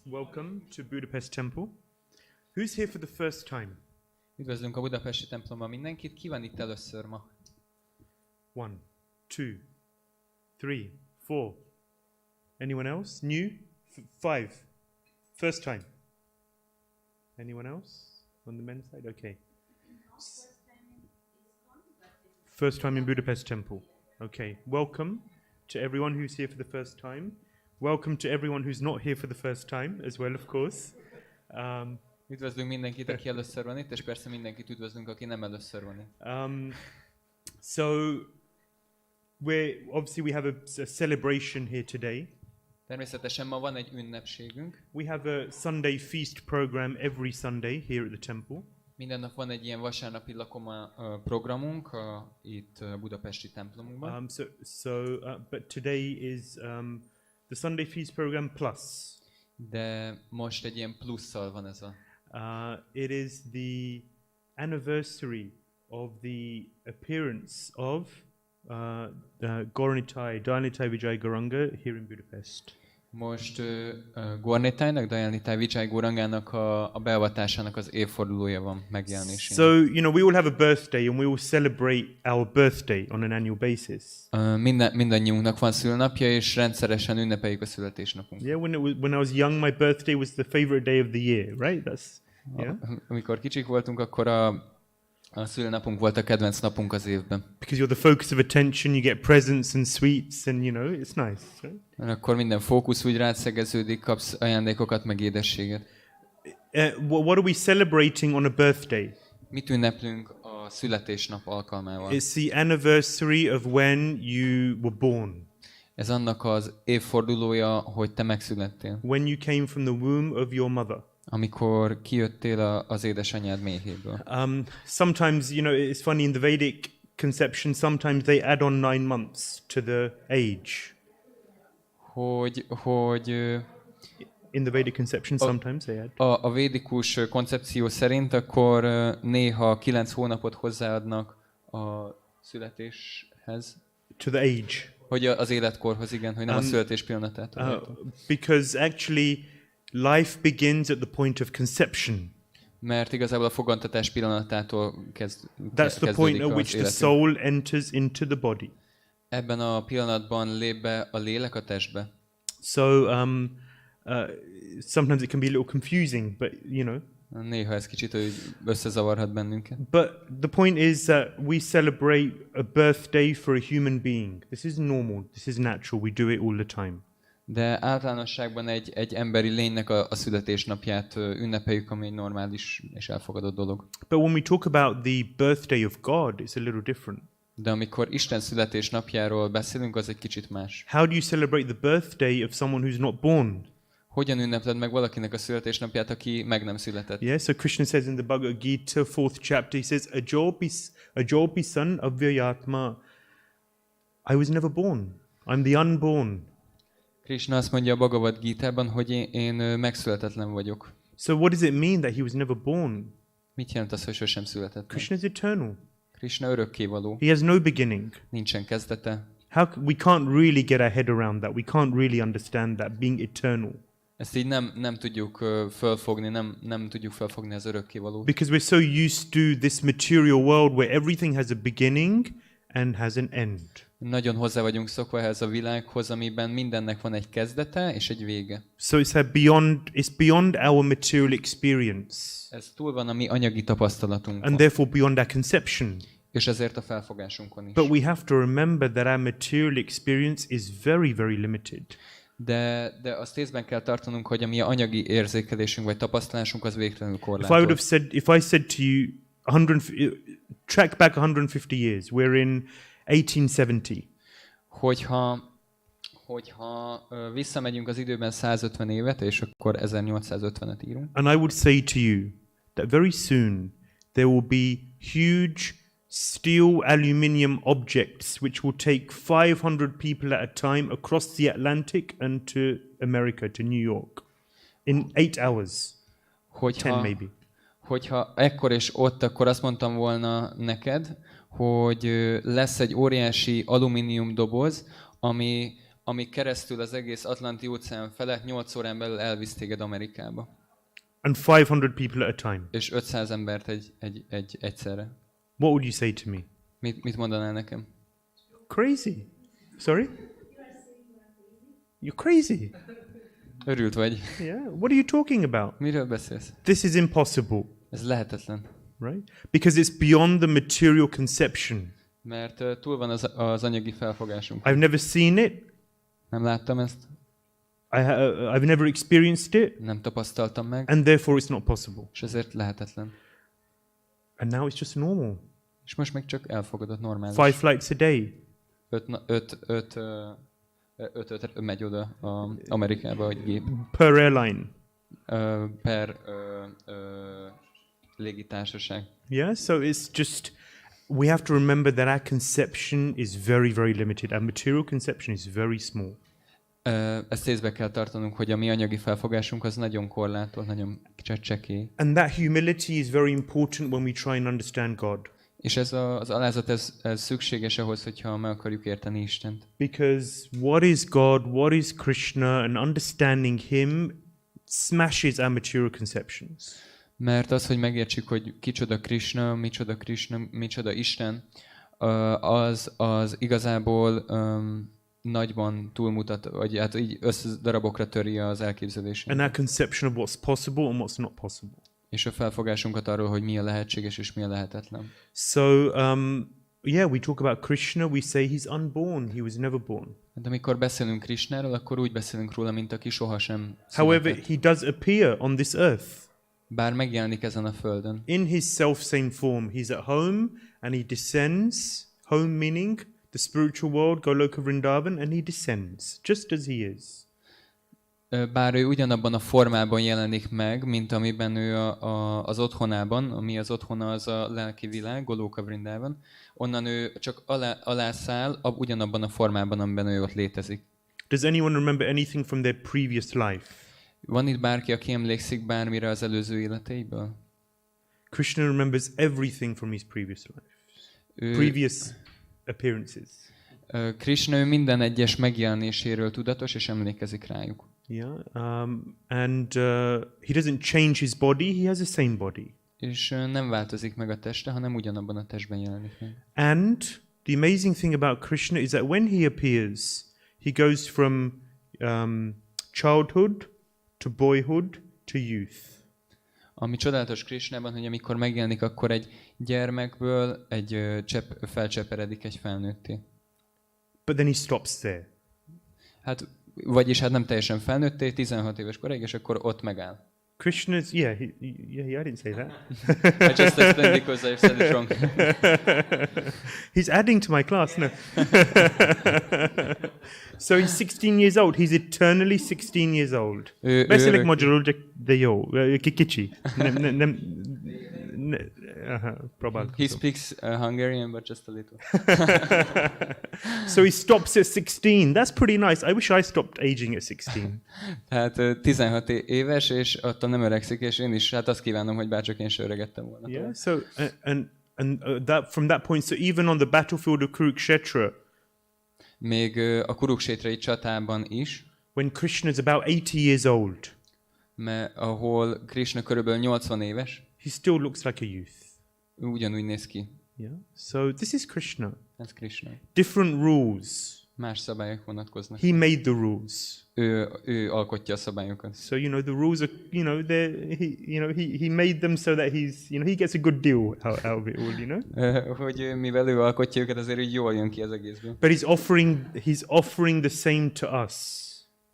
Welcome to Budapest Temple. Who's here for the first time? Üdvözlünk a budapesti templomban mindenkit. Ki van itt először ma? 1, 2, 3, 4. Anyone else? New? 5. First time. Anyone else on the men's side? Okay. First time in Budapest Temple. Okay. Welcome to everyone who's here for the first time. Welcome to everyone who's not here for the first time as well, of course. Üdvözlünk mindenkit, aki először van itt, és persze mindenkit üdvözlünk, aki nem először van itt. So, we have a celebration here today. Természetesen ma van egy ünnepségünk. We have a Sunday feast program every Sunday here at the temple. Minden nap van egy ilyen vasárnapi lakoma programunk itt a budapesti templomunkban. But today is the Sunday feast program plus. De most egy ilyen plusszal van ez a. It is the anniversary of the appearance of Gornitai, Dajanitai Vijay Gauranga here in Budapest. Most Gornitainak, Dajanitai Vijay Gaurangának a beavatásának az évfordulója van megjelenésének. So, we all have a birthday and we all celebrate our birthday on an annual basis. Mindannyiunknak van szülnapja, és rendszeresen ünnepeljük a születésnapunkat. Yeah, when I was young, my birthday was the favorite day of the year, right? Amikor kicsik voltunk, akkor a szülnapunk volt a kedvenc napunk az évben. Because you're the focus of attention, you get presents and sweets and it's nice, right? Akkor minden fókusz úgy rád szegeződik, kapsz ajándékokat, meg édességet. What are we celebrating on a birthday? Mit ünneplünk a születésnap alkalmával? It's the anniversary of when you were born. Ez annak az évfordulója, hogy te megszülettél. When you came from the womb of your mother. Amikor kijöttél az édesanyád méhéből. Sometimes, it's funny in the Vedic conception, sometimes they add on 9 months to the age. In the Vedic conception, sometimes they add. A védikus koncepció szerint akkor néha 9 hónapot hozzáadnak a születéshez. To the age. Hogy az életkorhoz, igen, hogy nem a születés pillanatától. Because actually life begins at the point of conception. Mert igazából a fogantatás pillanatától kezdődik That's the point at which the soul enters into the body. Ebben a pillanatban lép be a lélek a testbe. So sometimes it can be a little confusing, but Néha ez kicsit összezavarhat bennünket. But the point is that we celebrate a birthday for a human being. This is normal. This is natural. We do it all the time. De általánosságban egy emberi lénynek a születésnapját ünnepeljük, ami egy normális és elfogadott dolog. But when we talk about the birthday of God, it's a little different. De amikor Isten születésnapjáról beszélünk, az egy kicsit más. How do you celebrate the birthday of someone who's not born? Hogyan ünnepled meg valakinek a születésnapját, aki meg nem született? Yeah, so Krishna says in the Bhagavad Gita, 4th chapter, he says, Ajopi son of Vyayatma, I was never born. I'm the unborn. Krishna azt mondja a Bhagavad Gitában, hogy én megszületetlen vagyok. So what does it mean that he was never born? Mit jelent az, hogy sosem született meg? Krishna is eternal. Krishna örökkévaló. He has no beginning. Nincsen kezdete. We can't really get our head around that. We can't really understand that, being eternal. Ezt így nem tudjuk felfogni, nem tudjuk felfogni az örökkévalót. Because we're so used to this material world where everything has a beginning and has an end. Nagyon hozzá vagyunk szokva ehhez a világhoz, amiben mindennek van egy kezdete és egy vége. So it's beyond our material experience. Ez túl van a mi anyagi tapasztalatunkon. And therefore beyond our conception. És ezért a felfogásunkon is. But we have to remember that our material experience is very, very limited. De azt észben kell tartanunk, hogy a mi anyagi érzékelésünk vagy tapasztalásunk az végtelenül korlátolt. If I said to you, track back 150 years, we're in 1870. Hogyha visszamegyünk az időben 150 évet, és akkor 1850-et írunk. And I would say to you that very soon there will be huge steel aluminium objects which will take 500 people at a time across the Atlantic and to America, to New York, in 8 hours, 10 maybe. Hogyha ekkor és ott, akkor azt mondtam volna neked, hogy lesz egy óriási alumínium doboz, ami amíg keresztül az egész Atlanti óceán felett 8 órán belül elvisz téged Amerikába. And 500 people at a time. És 500 embert egyszerre. What would you say to me? Mit mondanál nekem? Crazy. Sorry? You're crazy. Örült vagy. Yeah. What are you talking about? Miről beszélsz? This is impossible, Ez lehetetlen. right? Because it's beyond the material conception. Mert túl van az anyagi felfogásunk. I've never seen it. Nem láttam ezt. I've never experienced it. Nem tapasztaltam meg. And therefore it's not possible. És ezért lehetetlen. And now it's just normal. És most meg csak elfogadott normális. 5 flights a day. 5 megy oda Amerikába, egy gép. Per airline. Per légitársaság. Yeah, so it's just, we have to remember that our conception is very, very limited. Our material conception is very small. Ezt észbe kell tartanunk, hogy a mi anyagi felfogásunk az nagyon korlátolt, nagyon csekély. And that humility is very important when we try and understand God. És ez az alázat, ez szükséges ahhoz, hogyha meg akarjuk érteni Istent. Because what is God, what is Krishna, and understanding Him smashes our material conceptions. Mert az, hogy megértsük, hogy kicsoda Krishna, micsoda Isten, az igazából nagyban túlmutat, vagy hát így darabokra töri az elképzelésünket. And our conception of what's possible and what's not possible. És a felfogásunkat arról, hogy mi a lehetséges és mi a lehetetlen. So, yeah, we talk about Krishna, we say he's unborn, he was never born. De amikor beszélünk Krishnáról, akkor úgy beszélünk róla, mint aki sohasem született. However, he does appear on this earth. Bár megjelenik ezen a földön. In his self-same form, he's at home and he descends, home meaning the spiritual world, Goloka Vrindavan, and he descends, just as he is. Bár ő ugyanabban a formában jelenik meg, mint amiben ő az otthonában, ami az otthona az a lelki világ, Goloka Vrindavan, onnan ő csak alászáll ugyanabban a formában, amiben ő ott létezik. Does anyone remember anything from their previous life? Van itt bárki, aki emlékszik bármire az előző életeiből? Krishna remembers everything from his previous life, previous appearances. Krishna ő minden egyes megjelenéséről tudatos, és emlékezik rájuk. Yeah, and he doesn't change his body; he has the same body. És nem változik meg a teste, hanem ugyanabban a testben jelenik meg. And the amazing thing about Krishna is that when he appears, he goes from childhood to boyhood to youth. Ami csodálatos Krishnában, hogy amikor megjelenik, akkor egy gyermekből felcseperedik egy felnőtté. But then he stops there. Vagyis nem teljesen felnőtté, 16 éves koráig, és akkor ott megáll. Krishna's, yeah, I didn't say that. I just explained because I've said it wrong. He's adding to my class, no. So he's 16 years old. He's eternally 16 years old. Beszélek magyarul, de jó. Kicsi. He speaks Hungarian, but just a little. So he stops at 16. That's pretty nice. I wish I stopped aging at 16. Tehát 16 éves, és attól nem öregszik, és én is, azt kívánom, hogy bárcsak én se öregettem volna. Yeah, so, and that from that point, so even on the battlefield of Kurukshetra, még a Kuruksétrai csatában is, when Krishna is about 80 years old, ahol Krishna körülbelül 80 éves, he still looks like a youth. Ugyanúgy néz ki. Yeah. So this is Krishna. Ez Krishna. Different rules. Más szabályok vonatkoznak. He made the rules. Ő alkotja a szabályokat. So the rules are, he made them so that he gets a good deal out of it all, Hogy mivel ő alkotja őket, azért így jól jön ki az egészből. But he's offering the same to us.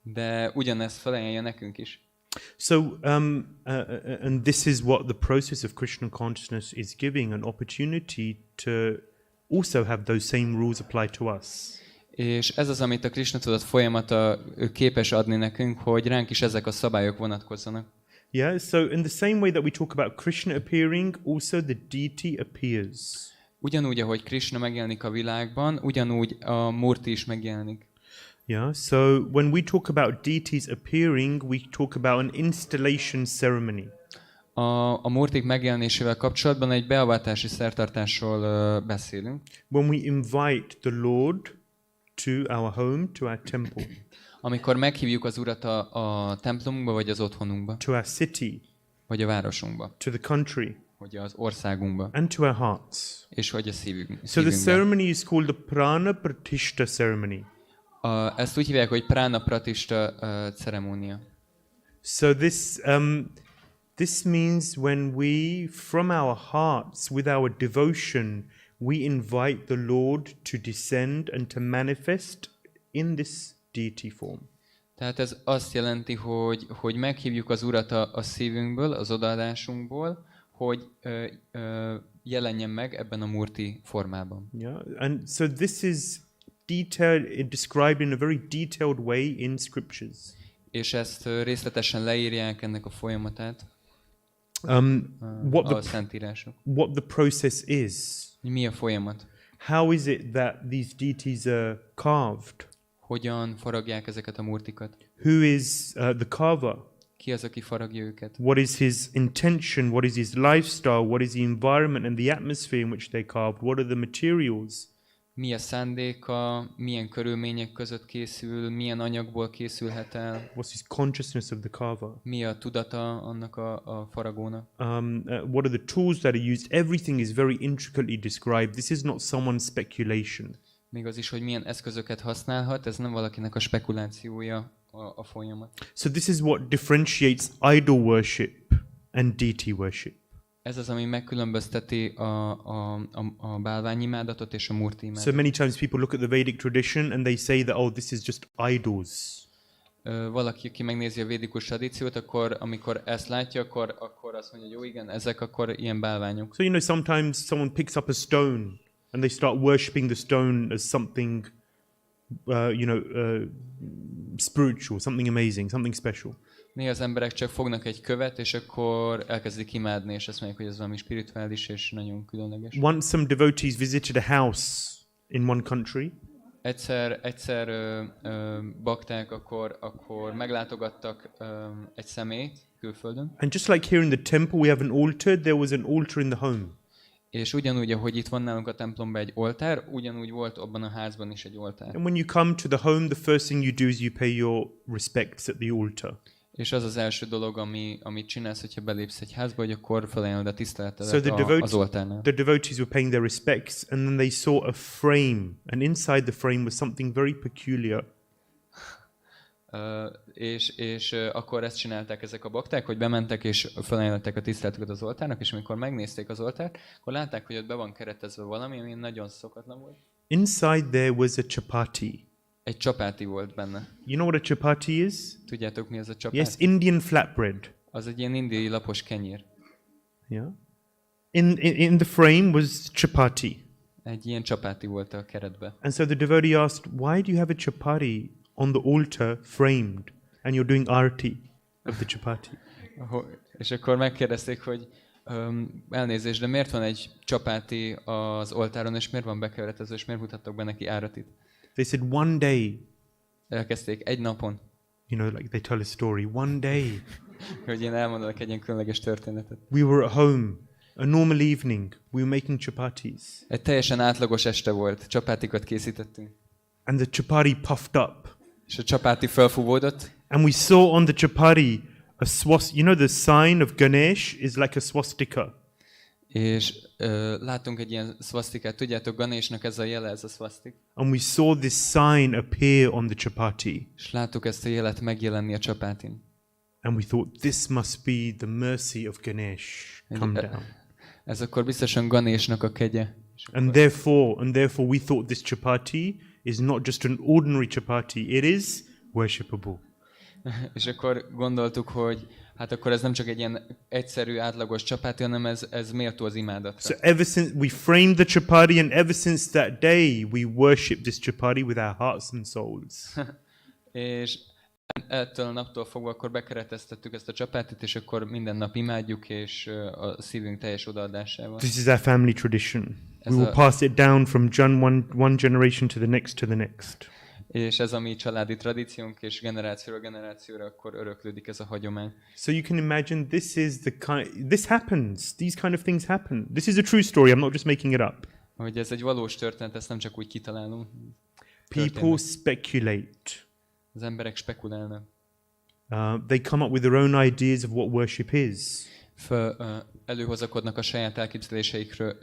De ugyanezt felajánlja nekünk is. So, and this is what the process of Krishna consciousness is giving, an opportunity to also have those same rules apply to us. És ez az, amit a Krishna tudat folyamata képes adni nekünk, hogy ránk is ezek a szabályok vonatkozzanak. Yeah, so in the same way that we talk about Krishna appearing, also the deity appears. Ugyanúgy, ahogy Krishna megjelenik a világban, ugyanúgy a Murti is megjelenik. Yeah, so when we talk about deities appearing, we talk about an installation ceremony. A Murtik megjelenésével kapcsolatban egy beavatási szertartásról beszélünk. When we invite the Lord to our home, to our temple, Amikor meghívjuk az Urat a templomunkba, vagy az otthonunkba, to our city, vagy a városunkba, to the country, vagy az országunkba, and to our hearts. és hogy a So the szívünkbe. ceremony is called the Prana Pratishta ceremony. Ezt úgy hívják, hogy Prana Pratishta ceremónia. So this means when we, from our hearts, with our devotion, we invite the Lord to descend and to manifest in this deity form. Tehát ez azt jelenti, hogy meghívjuk az Urat a szívünkből, az odaadásunkból, hogy jelenjen meg ebben a murti formában. Yeah, and so this is detailed, described in a very detailed way in scriptures. És ezt részletesen leírják ennek a folyamatát What a the szentírások. what the process is. Mi a folyamat? How is it that these deities are carved? Hogyan faragják ezeket a murtikat? Who is the carver? Ki az, aki faragja őket? What is his intention? What is his lifestyle? What is the environment and the atmosphere in which they carved? What are the materials? Mi a szándéka, milyen körülmények között készül, milyen anyagból készülhet el, What's his consciousness of the carver? mi a tudata annak a faragónak. What are the tools that are used? Everything is very intricately described. This is not someone's speculation. Még az is, hogy milyen eszközöket használhat, ez nem valakinek a spekulációja a folyamat. So this is what differentiates idol worship and deity worship. Ez az, ami megkülönbözteti a bálványimádatot és a murti imádatot. So many times people look at the Vedic tradition and they say that, oh, this is just idols. Valaki, aki megnézi a védikus tradíciót, akkor amikor ezt látja, akkor azt mondja, hogy jó, igen, ezek akkor ilyen bálványok. So, sometimes someone picks up a stone and they start worshipping the stone as something, spiritual, something amazing, something special. Néha az emberek csak fognak egy követ, és akkor elkezdik imádni, és azt mondják, hogy ez valami spirituális és nagyon különleges. Once some devotees visited a house in one country. Egyszer bakták, akkor meglátogattak egy személyt külföldön. And just like here in the temple we have an altar, there was an altar in the home. És ugyanúgy, ahogy itt van nálunk a templomban egy oltár, ugyanúgy volt abban a házban is egy oltár. And when you come to the home, the first thing you do is you pay your respects at the altar. És az az első dolog, amit csinálsz, hogyha belépsz egy házba, hogy akkor felajánlod a tiszteletedet az oltárnál. The devotees were paying their respects, and then they saw a frame, and inside the frame was something very peculiar. És akkor ezt csinálták ezek a bakták, hogy bementek és felajánlották a tiszteletüket az oltárnak, és amikor megnézték az oltárt, akkor látták, hogy ott be van keretezve valami, ami nagyon szokatlan volt. Inside there was a chapati. Egy csapáti volt benne. You know what a chapati is? Tudjátok, mi az a csapáti? Yes, Indian flatbread. Az egy ilyen indiai lapos kenyér. Yeah. In the frame was chapati. Egy ilyen csapáti volt a keretbe. And so the devotee asked, why do you have a chapati on the altar framed and you're doing arti of the chapati? És akkor megkérdezték, hogy elnézést, de miért van egy csapáti az oltáron, és miért van bekeretezve, és miért mutattak be neki áratit? They said one day. Elkezdték egy napon. Like they tell a story. One day. Hogy én elmondanak egy ilyen különleges történetet. We were at home. A normal evening. We were making chapatis. Egy teljesen átlagos este volt. Csapátikat készítettünk. And the chapati puffed up. És a csapáti felfúvódott. And we saw on the chapati a swastika. The sign of Ganesh is like a swastika. És láttunk egy ilyen szvasztikát. Tudjátok, Ganeshnak ez a jele, ez a szvasztik. And we saw this sign appear on the chapati. És láttuk ezt a jelet megjelenni a csapátin. And we thought, this must be the mercy of Ganesh come down. Ez akkor biztosan Ganeshnak a kegye. And therefore we thought this chapati is not just an ordinary chapati, it is worshipable. És akkor gondoltuk, hogy hát akkor ez nem csak egy ilyen egyszerű, átlagos csapáti, hanem ez méltó az imádatra. So ever since we framed the chapati, and ever since that day, we worship this chapati with our hearts and souls. És ettől a naptól fogva akkor bekereteztettük ezt a csapátit, és akkor minden nap imádjuk, és a szívünk teljes odaadásával. This is our family tradition. We will pass it down from one generation to the next. És ez a mi családi tradíciónk, és generációra generációra akkor öröklődik ez a hagyomány. So you can imagine this happens. These kind of things happen. This is a true story. I'm not just making it up. Hogy ez egy valós történet, ezt nem csak úgy kitalálunk. People történnek. speculate. Az emberek spekulálnak. They come up with their own ideas of what worship is. Előhozakodnak a saját elképzeléseikről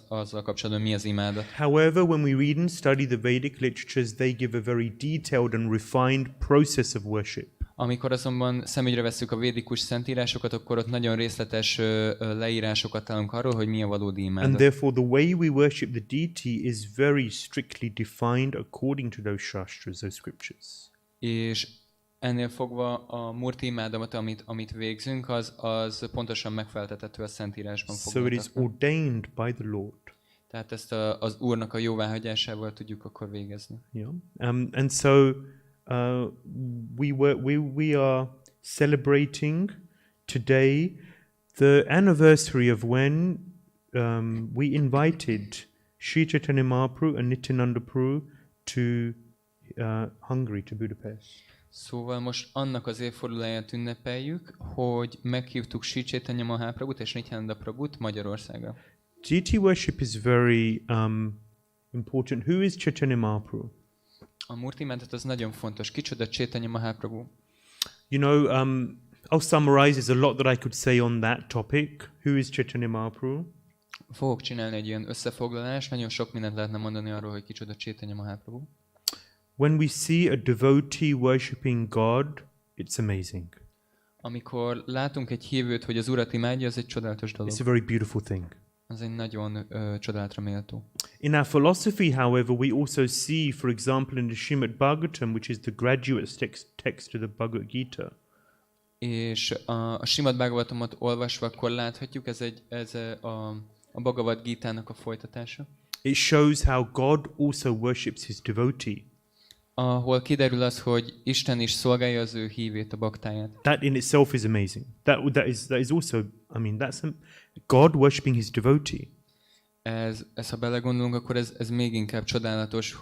azzal kapcsolatban, mi az imádat. However, when we read and study the Vedic literatures, they give a very detailed and refined process of worship. Amikor azonban szemügyre vesszük a védikus szentírásokat, akkor ott nagyon részletes leírásokat találunk arról, hogy mi a valódi And imádat. therefore the way we worship the deity is very strictly defined according to those shastras, those scriptures. És ennél fogva a murti imádat, amit végzünk, az pontosan megfeleltethető a szentírásban So it is foglaltaknak. ordained by the Lord. Tehát ezt az Úrnak a jóváhagyásával tudjuk akkor végezni. Yeah. And so we are celebrating today the anniversary of when we invited Sri Chaitanya Mahaprabhu and Nityananda Prabhu to Hungary, to Budapest. Szóval most annak az évfordulóját ünnepeljük, hogy meghívtuk Sri Chaitanya Mahaprabhut és Nityananda Prabhut Magyarországra. Deity worship is very important. Who is Chaitanya Mahaprabhu? A murti imádat az nagyon fontos. Kicsoda Chaitanya Mahaprabhu? You know, I'll summarize. There's a lot that I could say on that topic. Who is Chaitanya Mahaprabhu? Fogok csinálni egy ilyen összefoglalást, nagyon sok mindent lehetne mondani arról, hogy kicsoda Chaitanya Mahaprabhu. When we see a devotee worshipping God, it's amazing. Amikor látunk egy hívőt, hogy az Urat imádja, az egy csodálatos dolog. It's a very beautiful thing. Az egy nagyon csodálatra méltó. In our philosophy, however, we also see, for example, in the Srimad Bhagavatam, which is the graduate text to the Bhagavad Gita, És a Srimad Bhagavatamot olvasva akkor láthatjuk, ez a Bhagavad Gítának a folytatása. it shows how God also worships his devotee. Ahol kiderül az, hogy Isten is szolgálja az ő hívét, a baktáját. That in itself is amazing. That is also, I mean, that's God worshipping his devotee. Ez ha belegondolunk, akkor ez még inkább csodálatos,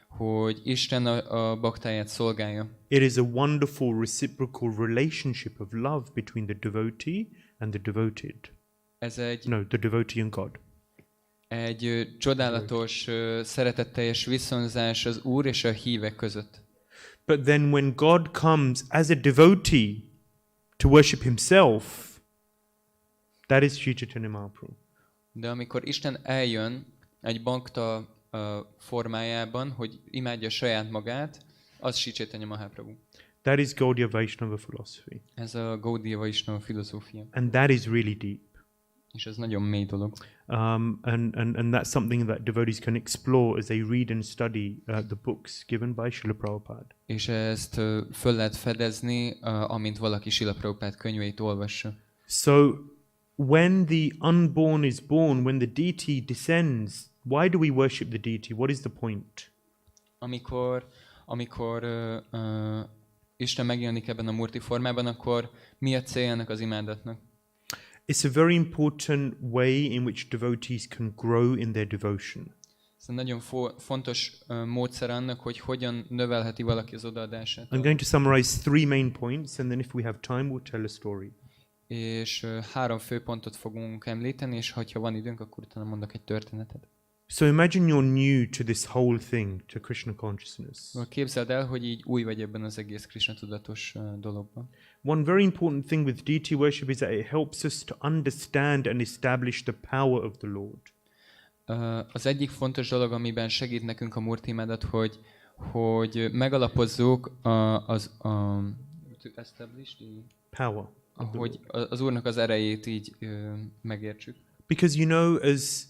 hogy Isten a baktáját szolgálja. It is a wonderful reciprocal relationship of love between the devotee and the devoted. The devotee and God. Egy csodálatos, szeretetteljes viszonzás az Úr és a hívek között. But then when God comes as a devotee to worship himself, that is Sri Chaitanya Mahaprabhu. De amikor Isten eljön egy bakta formájában, hogy imádja saját magát, az Sri Chaitanya Mahaprabhu. That is Gaudiya Vaishnava philosophy. Ez a Gaudiya Vaishnava filozófia. And that is really deep. És ez nagyon mély dolog. And that's something that devotees can explore as they read and study the books given by Srila Prabhupada. És ezt föl lehet fedezni, amint valaki Srila Prabhupada könyveit olvassa. So when the unborn is born, when the deity descends, why do we worship the deity? What is the point? Amikor Isten megjelenik ebben a murti formában, akkor mi a célja ennek az imádatnak? It's a very important way in which devotees can grow in their devotion. Ez egy nagyon fontos módszer annak, hogy hogyan növelheti valaki az odaadását. I'm going to summarize 3 main points, and then if we have time, we'll tell a story. És 3 fő pontot fogunk említeni, és ha van időnk, akkor utána mondok egy történetet. So imagine you're new to this whole thing, to Krishna consciousness. Képzeld el, hogy így új vagy ebben az egész Krishna tudatos dologban. One very important thing with deity worship is that it helps us to understand and establish the power of the Lord. Az egyik fontos dolog, amiben segít nekünk a murti imádat, hogy megalapozzuk to establish the Power. hogy az Úrnak az erejét így megértsük. Because you know, as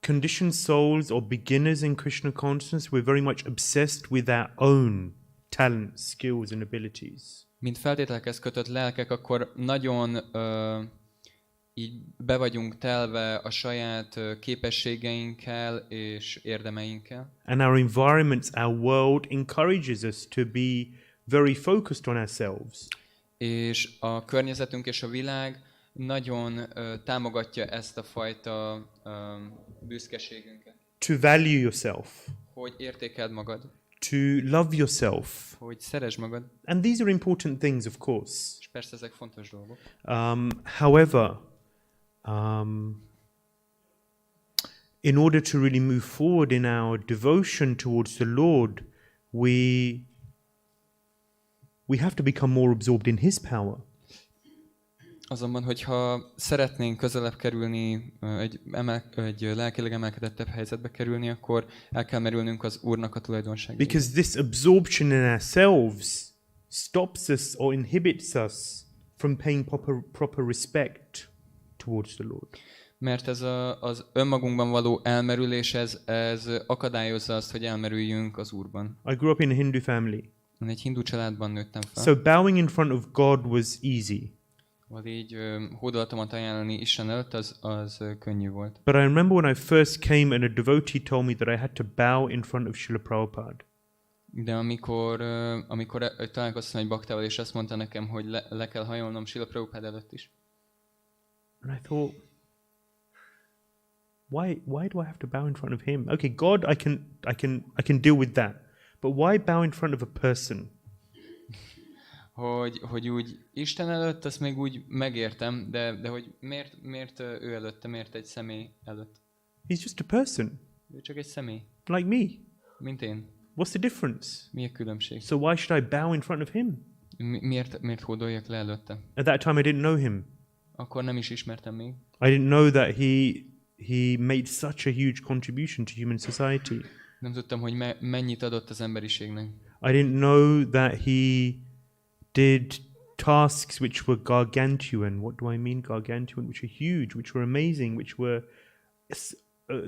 conditioned souls or beginners in Krishna consciousness, we're very much obsessed with our own talents, skills and abilities. Mint feltételekhez kötött lelkek, akkor nagyon így be vagyunk telve a saját képességeinkkel és érdemeinkkel. And our environments, our world encourages us to be very focused on ourselves. És a környezetünk és a világ nagyon támogatja ezt a fajta büszkeségünket. To value yourself. Hogy értékeld magad. To love yourself. Hogy szeresd magad. And these are important things, of course. És persze ezek fontos dolgok. However, in order to really move forward in our devotion towards the Lord, we have to become more absorbed in His power. Azonban, hogyha szeretnénk közelebb kerülni, egy lelkileg emelkedettebb helyzetbe kerülni, akkor el kell merülnünk az Úrnak a tulajdonságaiba. Because this absorption in ourselves stops us or inhibits us from paying proper respect towards the Lord. Mert ez az önmagunkban való elmerülés, ez akadályozza azt, hogy elmerüljünk az Úrban. I grew up in a Hindu family. Én egy hindu családban nőttem fel. So bowing in front of God was easy. Vagy így hódolatomat ajánlani Isten előtt, az könnyű volt. But I remember when I first came and a devotee told me that I had to bow in front of Srila Prabhupada. De amikor találkoztam egy baktával, és azt mondta nekem, hogy le kell hajolnom Srila Prabhupada előtt is. And I thought, why do I have to bow in front of him? Okay, God, I can deal with that. But why bow in front of a person? Hogy úgy Isten előtt, azt még úgy megértem, de hogy miért ő előtte, miért egy személy előtt? He's just a person. Ő csak egy személy. Like me. Mint én. What's the difference? Mi a különbség? So why should I bow in front of him? Miért hódoljak le előtte? At that time I didn't know him. Akkor nem is ismertem még. I didn't know that he made such a huge contribution to human society. Nem tudtam, hogy mennyit adott az emberiségnek. I didn't know that he did tasks which were gargantuan. What do I mean gargantuan? Which are huge, which were amazing, which were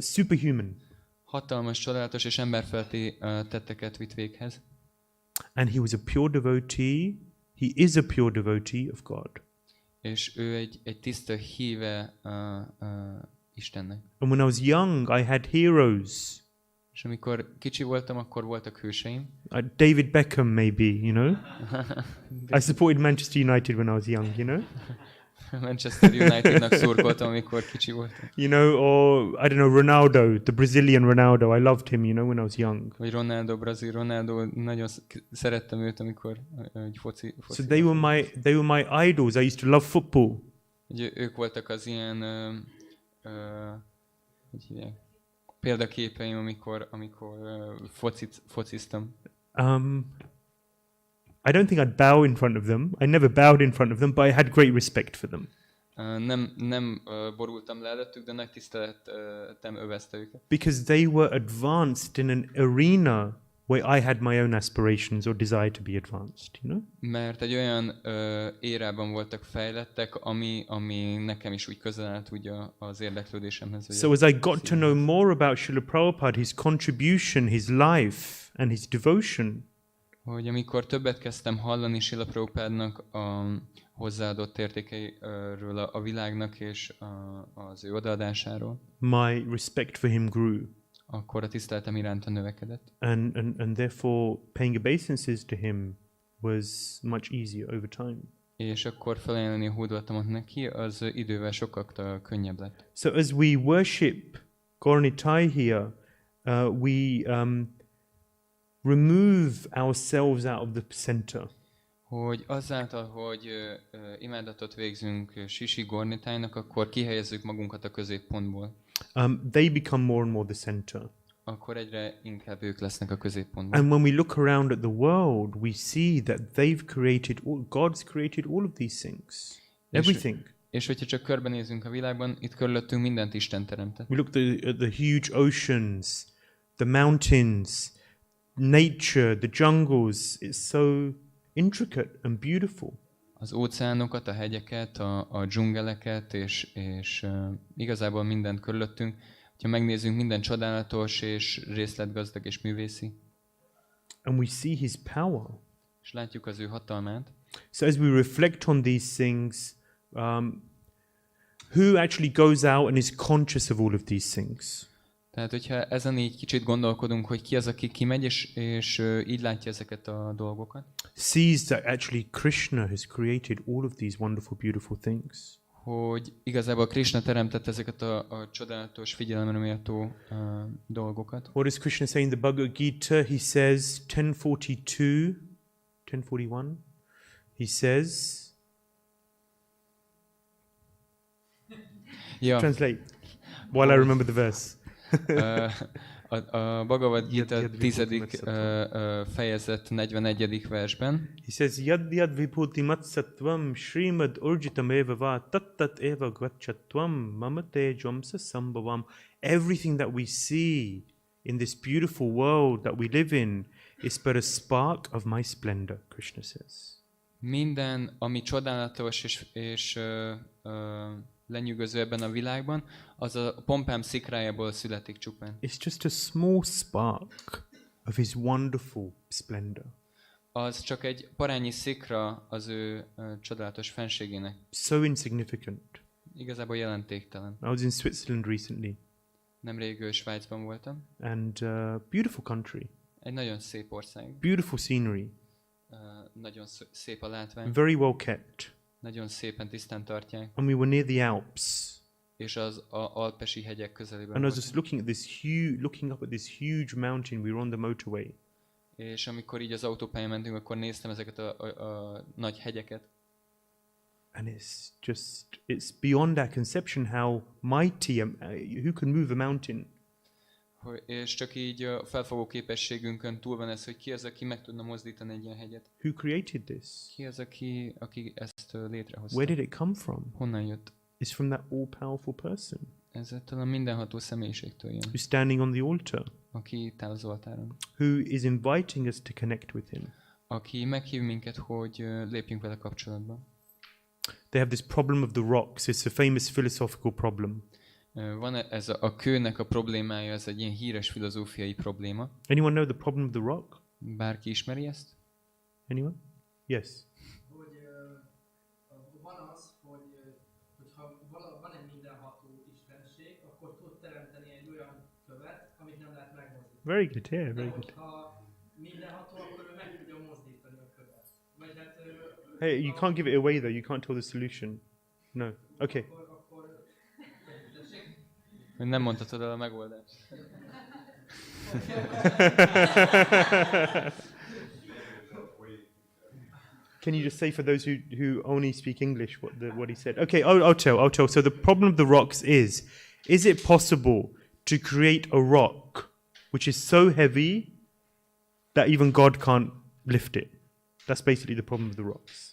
superhuman. Hatalmas, csodálatos és emberfeletti tetteket vitt véghez. And he was a pure devotee. He is a pure devotee of God. És ő egy tiszta híve Istennek. And when I was young, I had heroes. És amikor kicsi voltam, akkor voltak hőseim. David Beckham, maybe, you know. I supported Manchester United when I was young, you know. Manchester Unitednak szurkoltam, amikor kicsi voltam. You know, or I don't know, Ronaldo, the Brazilian Ronaldo. I loved him, you know, when I was young. Vagy Brazil Ronaldo, nagyon szerettem őt, amikor egy foci. So they were my idols. I used to love football. Ugye, ők voltak az ilyen hogy hívják, példaképeim, amikor fociztam. I don't think I'd bow in front of them. I never bowed in front of them, but I had great respect for them. Nem borultam le előttük, de nagy tiszteletem övezte őket. Because they were advanced in an arena where I had my own aspirations or desire to be advanced, you know? Mert egy olyan érában voltak fejlettek, ami nekem is úgy közel állt úgy az érdeklődésemhez. So as I got to know more about Srila Prabhupada, his contribution, his life and his devotion, hogy amikor többet kezdtem hallani Srila Prabhupádnak a hozzáadott értékeiről a világnak és az ő odaadásáról, my respect for him grew. Akkor a tiszteletem iránta növekedett. And therefore paying obeisances to him was much easier over time. És akkor felajánlani a hódolatomat neki, az idővel sokkal könnyebb lett. So as we worship Gauranitai here, we remove ourselves out of the center. Hogy azáltal, hogy imádatot végzünk Sisi Gauranitájnak, akkor kihelyezzük magunkat a középpontból. They become more and more the center. Akkor egyre inkább ők lesznek a középpontban. And when we look around at the world, we see that God's created all of these things. Everything. És hogyha csak körbenézünk a világban, itt körülöttünk mindent Isten teremtett. We look at the huge oceans, the mountains, nature, the jungles. It's so intricate and beautiful. Az óceánokat, a hegyeket, a dzsungeleket, és igazából mindent körülöttünk. Ha megnézzünk, minden csodálatos és részletgazdag és művészi. And we see his power. És látjuk az ő hatalmát. So as we reflect on these things, who actually goes out and is conscious of all of these things? Tehát, hogyha ezen így kicsit gondolkodunk, hogy ki az, aki kimegy, és így látja ezeket a dolgokat. Sees that actually Krishna has created all of these wonderful, beautiful things. Hogy igazából Krishna teremtett ezeket a csodálatos, figyelemre méltó dolgokat. What does Krishna say in the Bhagavad Gita? He says, 1041, he says, Ja. Translate, while I remember the verse. A Bhagavad Gita 10. fejezet 41. versben. He says, Yad yad vibhuti matsattvam srimad urjitam eva va tattat eva gvachatvam mamate jomsa sambhavam. Everything that we see in this beautiful world that we live in is but a spark of my splendor, Krishna says. Minden, ami csodálatos és lenyűgöző ebben a világban, az a pompám szikrájából születik csupán. It's just a small spark of his wonderful splendor. Az csak egy parányi szikra az ő csodálatos fenségének. So insignificant. Igazából jelentéktelen. I was in Switzerland recently. Nemrég Svájcban voltam. And beautiful country. Egy nagyon szép ország. Beautiful scenery. Nagyon szép a látvány. Very well kept. Nagyon szépen tisztán tartják. And we were near the Alps. És az alpesi hegyek közelében. And I was just looking up at this huge mountain. We were on the motorway. És amikor így az autópályán mentünk, akkor néztem ezeket a nagy hegyeket. And it's beyond our conception how mighty, who can move a mountain. És csak így a felfogó képességünkön túl van ez, hogy ki az, aki meg tudna mozdítani egy ilyen hegyet. Who created this? Ki az, aki ezt létrehozta? Where did it come from? Honnan jött? It's from that all-powerful person. Ezzel a mindenható személyiségtől jön. Who's standing on the altar. Aki itt áll az oltáron. Who is inviting us to connect with him. Aki meghív minket, hogy lépjünk vele kapcsolatba. They have this problem of the rocks. It's a famous philosophical problem. Van ez a kőnek a problémája, ez egy ilyen híres filozófiai probléma. Anyone know the problem of the rock? Bárki ismeri ezt? Anyone? Yes. Hogy van az, hogyha van egy mindenható istenség, akkor tud teremteni egy olyan követ, amit nem lehet megmozdítani. Very good, yeah, very good. Ha mindenható, akkor ő meg tudja mozdítani a követ. Vagy hát, Hey, you can't give it away though. You can't tell the solution. No. Okay. Nem mondhatod el a megoldást. Can you just say for those who only speak English what he said? Okay, I'll tell. So the problem of the rocks is it possible to create a rock which is so heavy that even God can't lift it? That's basically the problem of the rocks.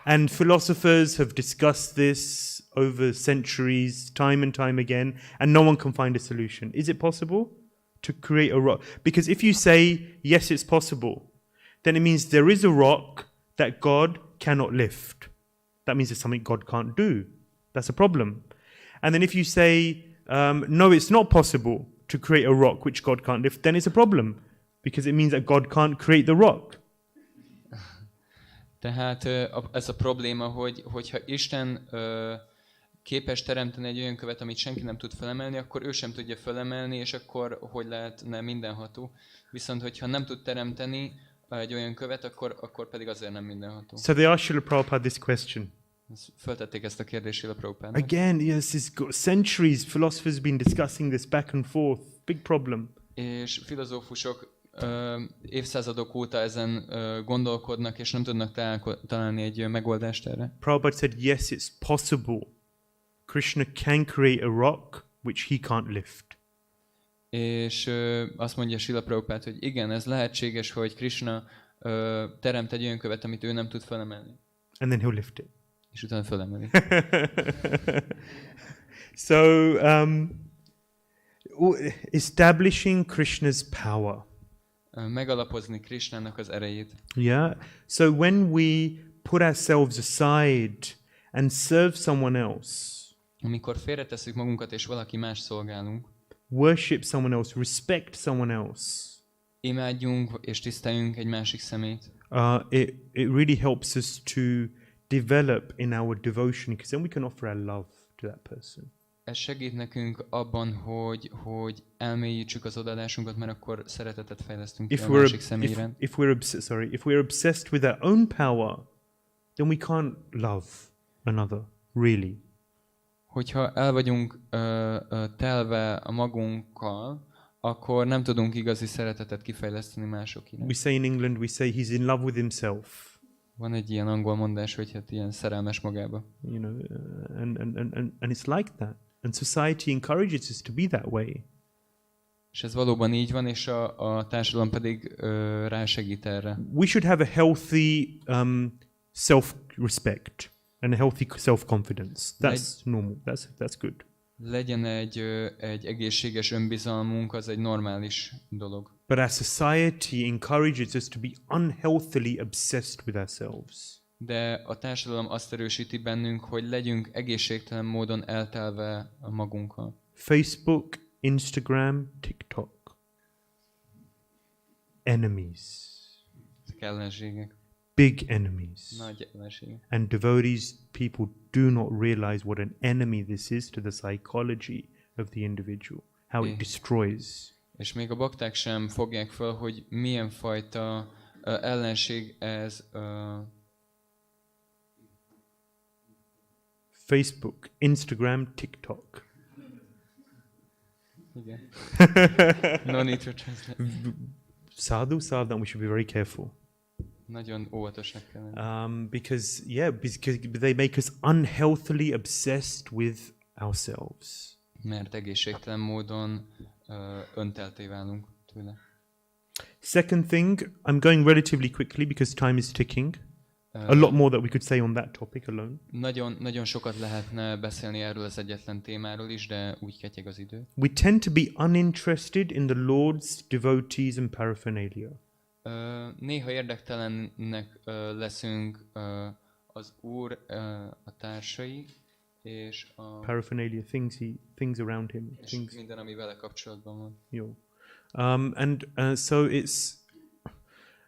And philosophers have discussed this over centuries, time and time again, and no one can find a solution. Is it possible to create a rock? Because if you say, yes, it's possible, then it means there is a rock that God cannot lift. That means there's something God can't do. That's a problem. And then if you say, no, it's not possible to create a rock which God can't lift, then it's a problem. Because it means that God can't create the rock. Tehát ez a probléma, hogyha Isten képes teremteni egy olyan követ, amit senki nem tud felemelni, akkor ő sem tudja felemelni, és akkor hogy lehetne mindenható. Viszont, hogyha nem tud teremteni egy olyan követ, akkor pedig azért nem mindenható. So they asked Srila Prabhupada this question. Föltették ezt a kérdést Srila Prabhupádnak. Again, yes, it's got centuries. Philosophers have been discussing this back and forth. Big problem. És filozófusok évszázadok óta ezen gondolkodnak, és nem tudnak találni egy megoldást erre. Prabhupada said, yes, it's possible. Krishna can create a rock which he can't lift. És azt mondja Srila Prabhupád, hogy igen, ez lehetséges, hogy Krishna teremt egy olyan követ, amit ő nem tud felemelni. And then he'll lift it. És utána felemeli. So, establishing Krishna's power. Megalapozni Krishnának az erejét. Yeah. So when we put ourselves aside and serve someone else, amikor félretesszük magunkat és valaki más szolgálunk, worship someone else, respect someone else, imádjunk és tiszteljünk egy másik szemét, it really helps us to develop in our devotion, because then we can offer our love to that person. Ez segít nekünk abban, hogy elmélyítsük az odaadásunkat, mert akkor szeretetet fejlesztünk ki a másik személy iránt. If we're obsessed with our own power, then we can't love another, really. Hogyha el vagyunk telve a magunkkal, akkor nem tudunk igazi szeretetet kifejleszteni mások iránt. We say in England, he's in love with himself. Van egy ilyen angol mondás, hogy hát ilyen szerelmes magába. You know, and it's like that. And society encourages us to be that way. És ez valóban így van, és a társadalom pedig rásegít erre. We should have a healthy self-respect and a healthy self-confidence. That's normal. That's good. Legyen egy egészséges önbizalmunk, az egy normális dolog. But our society encourages us to be unhealthily obsessed with ourselves. De a társadalom azt erősíti bennünk, hogy legyünk egészségtelen módon eltelve a magunkkal. Facebook, Instagram, TikTok. Enemies. Ezek ellenségek. Big enemies. Nagy ellenségek. And devotees, people do not realize what an enemy this is to the psychology of the individual. How it destroys. És még a bakták sem fogják fel, hogy milyen fajta ellenség ez. Facebook, Instagram, TikTok. Igen. No need to translate. Sadhu, sadhu, we should be very careful. Nagyon óvatosnak kell lenni. Because they make us unhealthily obsessed with ourselves. Mert egészségtelen módon öntelté válunk tőle. Second thing, I'm going relatively quickly because time is ticking. A lot more that we could say on that topic alone. Nagyon sokat lehetne beszélni erről az egyetlen témáról is, de úgy ketyeg az idő. We tend to be uninterested in the Lord's devotees and paraphernalia. Néha érdektelennek leszünk az Úr, a társai, és a paraphernalia, things around him. És things. minden, ami vele kapcsolatban van. Yo.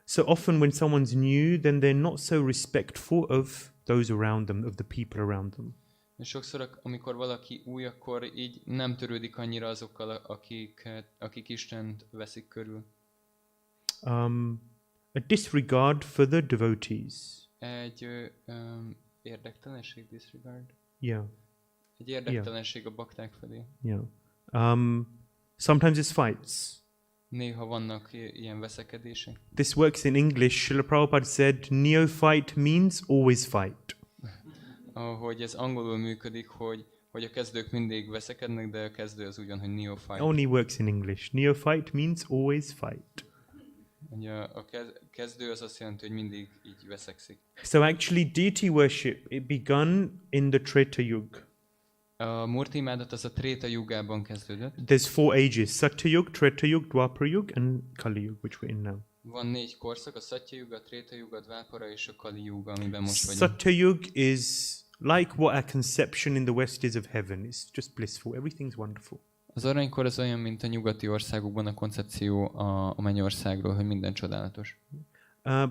So often when someone's new, then they're not so respectful of those around them, of the people around them. És sokszor, amikor valaki új, akkor így nem törődik annyira azokkal, akik Istent veszik körül. A disregard for the devotees. Egy érdektelenség, disregard? Yeah. Egy érdektelenség a bakták felé. Yeah. Sometimes it's fights. Néha vannak ilyen veszekedések. This works in English. Srila Prabhupada said, neophyte means always fight. Ahogy ez angolul működik, hogy a kezdők mindig veszekednek, de a kezdő az ugyan, hogy neophyte. Only works in English. Neophyte means always fight. A kezdő az azt jelenti, hogy mindig így veszekszik. So actually deity worship, it begun in the Treta Yuga. A Murti imádat az a Tréta Jugában kezdődött. There's 4 ages: Satya Yuga, Treta Yuga, Dwapara Yuga and Kali Yuga, which we're in now. Van 4 korszak, a Satya Yuga, Tréta Yuga, Dwapara és a Kali Yuga, amiben most vagyunk. Satya Yuga is like what our conception in the West is of heaven. It's just blissful. Everything's wonderful. Az aranykor az olyan, mint a nyugati országokban a koncepció a mennyországról, hogy minden csodálatos.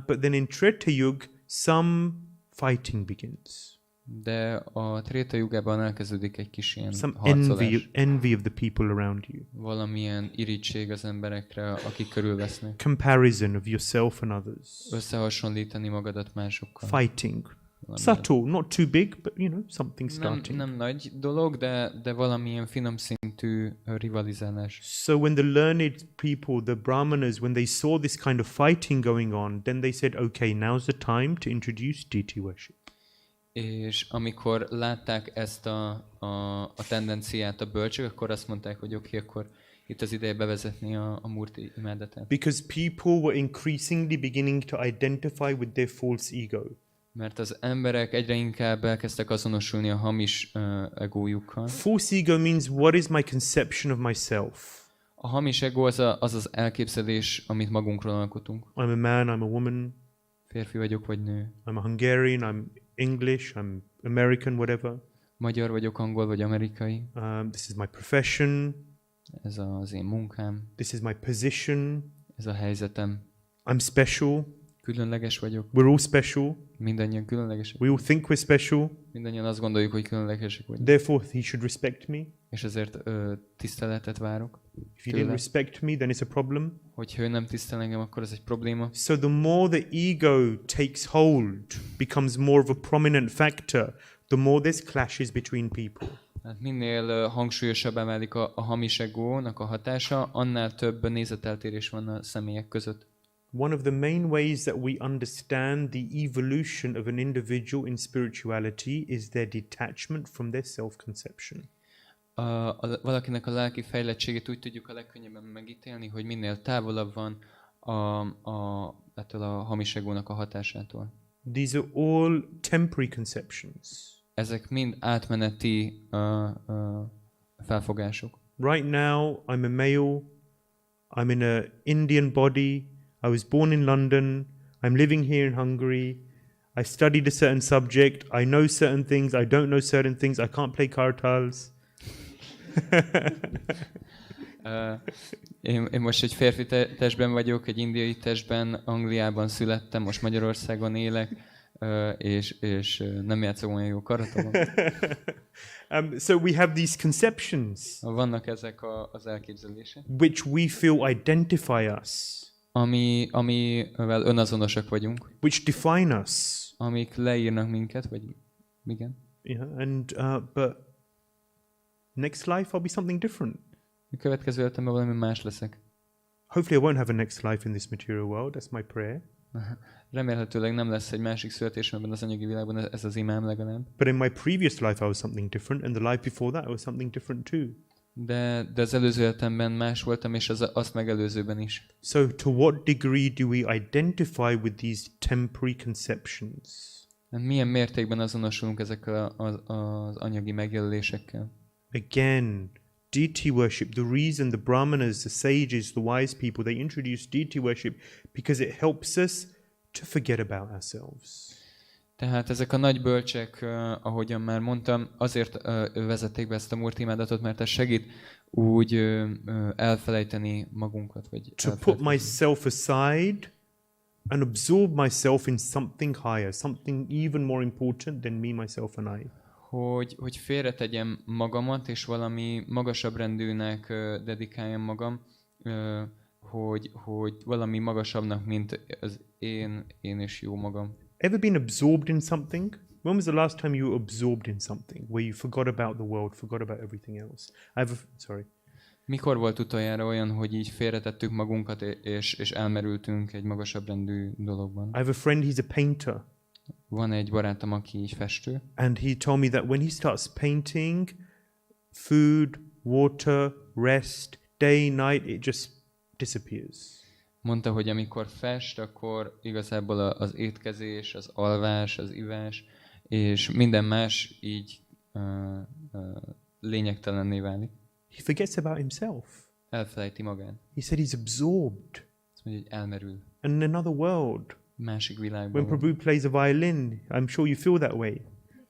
But then in Treta Yuga, some fighting begins. De a Tréta Jugában elkezdődik egy kis ilyen Some harcolás. envy of the people around you. Valamilyen irítség az emberekre, akik körülvesznek. Comparison of yourself and others. Összehasonlítani magadat másokkal. Fighting. Subtle, not too big, but something starting. Nem nagy dolog, de valamilyen finom szintű rivalizálás. So when the learned people, the brahmanas, when they saw this kind of fighting going on, then they said, okay, now's the time to introduce deity worship. És amikor látták ezt a tendenciát a bölcsök, akkor azt mondták, hogy oké, akkor itt az ideje bevezetni a Murti imádatát. Because people were increasingly beginning to identify with their false ego. Mert az emberek egyre inkább elkezdtek azonosulni a hamis egójukkal. False ego means what is my conception of myself? A hamis ego az elképzelés, amit magunkról alkotunk. I'm a man, I'm a woman. Férfi vagyok, vagy nő. I'm a Hungarian, I'm English, I'm American, whatever. Magyar vagyok, angol vagy amerikai. This is my profession. Ez az én munkám. This is my position. Ez a helyzetem. I'm special. Különleges vagyok. We're all special. Mindannyian különlegesek. We all think we're special. Mindannyian azt gondoljuk, hogy különlegesek vagyunk. Therefore, he should respect me. És ezért tiszteletet várok. If you didn't respect me, then it's a problem. Hogyha ő nem tisztel engem, akkor ez egy probléma. So the more the ego takes hold, becomes more of a prominent factor, the more there's clashes between people. Hát minél hangsúlyosabbá válik a hamis egónak a hatása, annál több nézeteltérés van a személyek között. One of the main ways that we understand the evolution of an individual in spirituality is their detachment from their self-conception. valakinek a lelki fejlettségét úgy tudjuk a legkönnyebben megítélni, hogy minél távolabb van ettől a hamis egónak a hatásától. These are all temporary conceptions. Ezek mind átmeneti felfogások. Right now, I'm a male. I'm in an Indian body. I was born in London. I'm living here in Hungary. I studied a certain subject. I know certain things. I don't know certain things. I can't play kartals. Én most egy férfi testben vagyok, egy indiai testben, Angliában születtem, most Magyarországon élek, és nem játszom olyan jó karaton. So we have these conceptions Vannak ezek az elképzelések, which we feel identify us, amivel önazonosak vagyunk, which define us. amik leírnak minket, vagy igen. Yeah, and but next life I'll be something different. A következő életemben valami más leszek. Hopefully I won't have a next life in this material world. That's my prayer. Remélhetőleg nem lesz egy másik születésem ebben az anyagi világban, ez az imám legalább. But in my previous life I was something different, and the life before that I was something different too. De az előző életemben más voltam, és azt megelőzőben is. So to what degree do we identify with these temporary conceptions? Milyen mértékben azonosulunk ezekkel az anyagi megjelölésekkel? Again, deity worship, the reason the brahmanas, the sages, the wise people, they introduced deity worship because it helps us to forget about ourselves. Tehát ezek a nagy bölcsek, ahogyan már mondtam, azért vezették be ezt a murtimádatot, mert ez segít úgy elfelejteni magunkat. Vagy to put myself aside and absorb myself in something higher, something even more important than me, myself and I. Hogy félretegyem magamat, és valami magasabb rendűnek dedikáljam magam, hogy valami magasabbnak, mint az én és jó magam. Ever been absorbed in something? When was the last time you were absorbed in something where you forgot about the world, forgot about everything else? Mikor volt utoljára olyan, hogy így félretettük magunkat, és elmerültünk egy magasabb rendű dologban? I have a friend, he's a painter. Van egy barátom, aki így festő. And he told me that when he starts painting, food, water, rest, day, night, it just disappears. Mondta, hogy amikor fest, akkor igazából az étkezés, az alvás, az ivás, és minden más így lényegtelenné válik. He forgets about himself. Elfelejti magát. He said he's absorbed. Azt mondja, hogy elmerül. In another world. Másik világban. When Prabhu plays a violin, I'm sure you feel that way.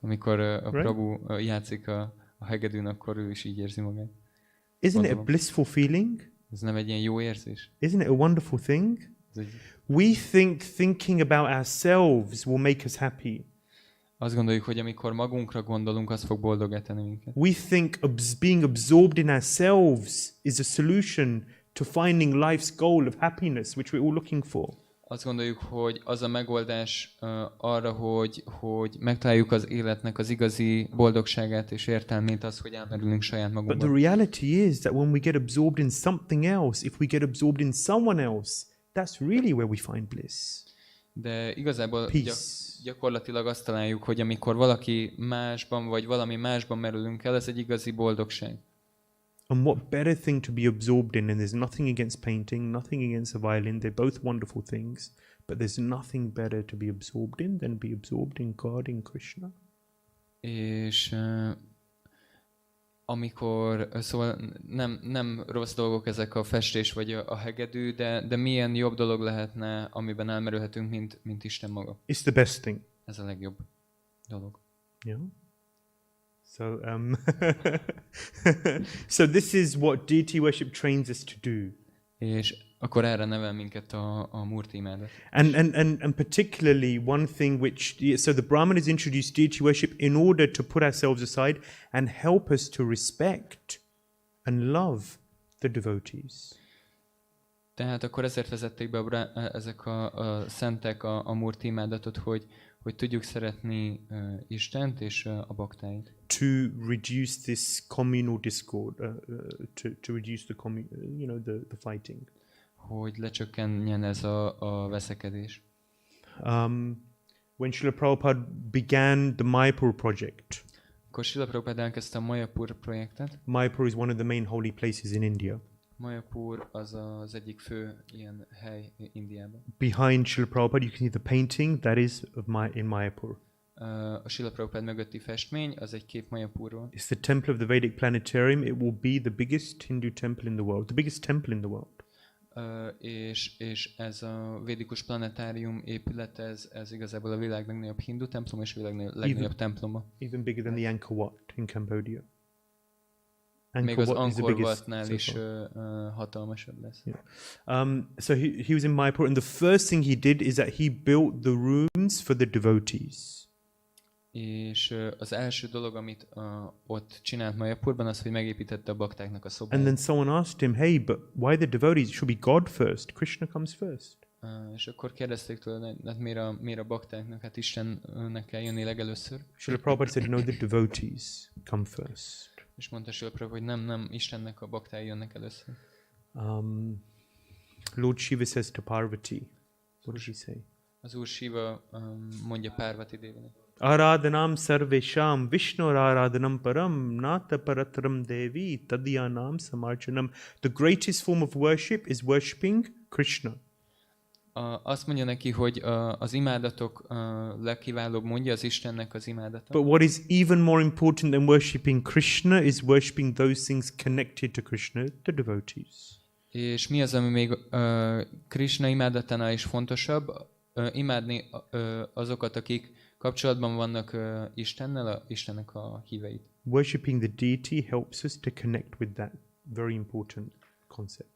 Amikor a Prabhu játszik a hegedűn, akkor ő is így érzi magát. Isn't it a blissful feeling? Ez nem egy ilyen jó érzés? Isn't it a wonderful thing? We think thinking about ourselves will make us happy. Azt gondoljuk, hogy amikor magunkra gondolunk, az fog boldogá tenni minket. We think being absorbed in ourselves is a solution to finding life's goal of happiness, which we're all looking for. Azt gondoljuk, hogy az a megoldás arra, hogy megtaláljuk az életnek az igazi boldogságát és értelmét, az, hogy elmerülünk saját magunkba. But the reality is that when we get absorbed in something else, if we get absorbed in someone else, that's really where we find bliss. De igazából gyakorlatilag azt találjuk, hogy amikor valaki másban, vagy valami másban merülünk el, ez egy igazi boldogság. And what better thing to be absorbed in, and there's nothing against painting, nothing against the violin, they're both wonderful things, but there's nothing better to be absorbed in than be absorbed in God, in Krishna. És amikor, szóval nem rossz dolgok ezek a festés vagy a hegedű, de milyen jobb dolog lehetne, amiben elmerülhetünk, mint Isten maga. It's the best thing. Ez a legjobb dolog. Yeah. So, so this is what deity worship trains us to do. És akkor erre nevel minket a murti imádat. And particularly one thing which, so the Brahmanas introduced deity worship in order to put ourselves aside and help us to respect and love the devotees. Tehát akkor ezért vezették be ezek a szentek a murti imádatot, hogy tudjuk szeretni Istent és a baktáit. To reduce this communal discord, to reduce the fighting. Hogy lecsökkenjen ez a veszekedés. When Srila Prabhupada began the Mayapur project, Akkor Srila Prabhupád elkezdte a Mayapur projektet. Mayapur is one of the main holy places in India. Mayapur az az egyik fő ilyen hely Indiában. Behind Srila Prabhupada, you can see the painting that is in Mayapur. A Srila Prabhupád mögötti festmény az egy kép Mayapurról. It's the temple of the Vedic planetarium. It will be the biggest Hindu temple in the world, the biggest temple in the world. És ez a védikus planetárium épület, ez igazából a világ legnagyobb hindu templom és a világ legnagyobb temploma. Even bigger than the Angkor Wat in Cambodia. Még az Wat is the Angkor biggest Watnál so is far. hatalmasabb lesz. So he was in Mayapur, and the first thing he did is that he built the rooms for the devotees. És az első dolog, amit ott csinált Mayapurban, az, hogy megépítette a baktáknak a And szobáját. then someone asked him, hey, but why the devotees? It should be God first. Krishna comes first. És akkor kérdezték tőle, hát miért a baktáknak, hát Istennek kell jönni legelőször. Srila Prabhupada said, no, the devotees come first. És mondta Srila Prabhupada, hogy nem, Istennek a baktái jönnek először. Lord Shiva says to Parvati, what does he say? Az Úr Shiva mondja Parvati Dévinek. Aradhanam sarvesham Vishnu aradhanam param nata paratram devi tadyanam samarchanam. The greatest form of worship is worshipping Krishna. Azt mondja neki, hogy az imádatok legkiválóbb mondja az Istennek az imádata. But what is even more important than worshipping Krishna is worshipping those things connected to Krishna, the devotees. És mi az, ami még Krishna imádatánál is fontosabb? Imádni azokat, akik kapcsolatban vannak Istennel, Istennek a híveit. Worshipping the deity helps us to connect with that very important concept.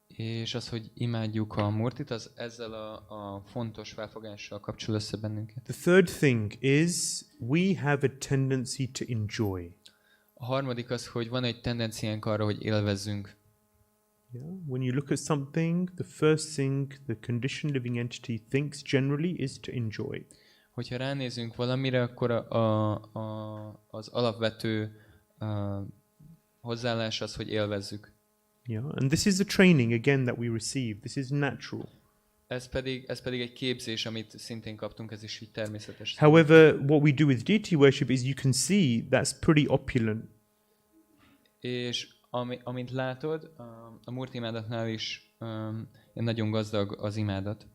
És az, hogy imádjuk a Murtit, az ezzel a fontos felfogással kapcsol össze bennünket. The third thing is we have a tendency to enjoy. A harmadik az, hogy van egy tendenciánk arra, hogy élvezzünk. Yeah? When you look at something, the first thing the conditioned living entity thinks generally is to enjoy. Hogyha ránézünk valamire, akkor az alapvető hozzáállás az, hogy élvezzük. Yeah, and this is the training again that we receive. This is natural. Ez pedig egy képzés, amit szintén kaptunk, ez is így természetes. However, what we do with deity worship is you can see that's pretty opulent. És amint látod, a Murti imádatnál is nagyon gazdag az imádat.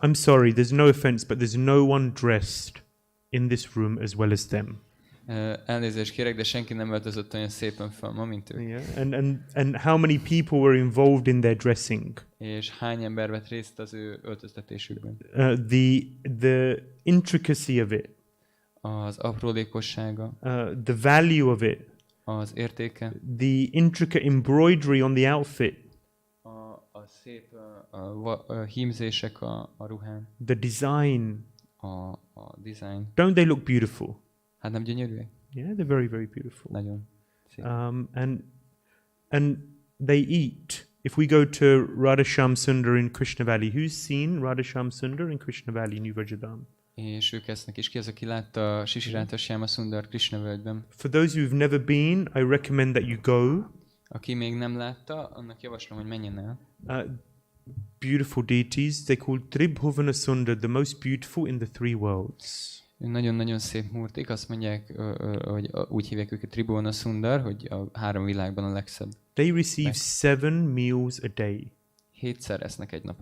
I'm sorry, there's no offense, but there's no one dressed in this room as well as them. Elnézést kérek, de senki nem öltözött olyan szépen fel ma, mint ők. Yeah, and how many people were involved in their dressing? És hány ember vett részt az ő öltöztetésükben? The intricacy of it, Az aprólékossága, the value of it, az értéke, the intricate embroidery on the outfit, a szép hímzések a ruhán, the design. a design. Don't they look beautiful? Hát nem gyönyörűek? Yeah, they're very, very beautiful. Nagyon szép. And they eat. If we go to Radhasham Sundar in Krishna Valley, who's seen Radhasham Sundar in Krishna Valley, New Vrajadam? És ők esznek, és ki az, aki látta Sisiránta Syama Sundar Krishna völgyben? For those who've never been, I recommend that you go. Aki még nem látta, annak javaslom, hogy menjen el. Beautiful deities. They call Tribhuvana Sundar the most beautiful in the three worlds. Nagyon-nagyon szép murtik, azt mondják, hogy úgy hívják őket Tribhuvana Sundar, hogy a 3 világban a legszebb. They receive 7 meals a day. 7-szer esznek egy nap.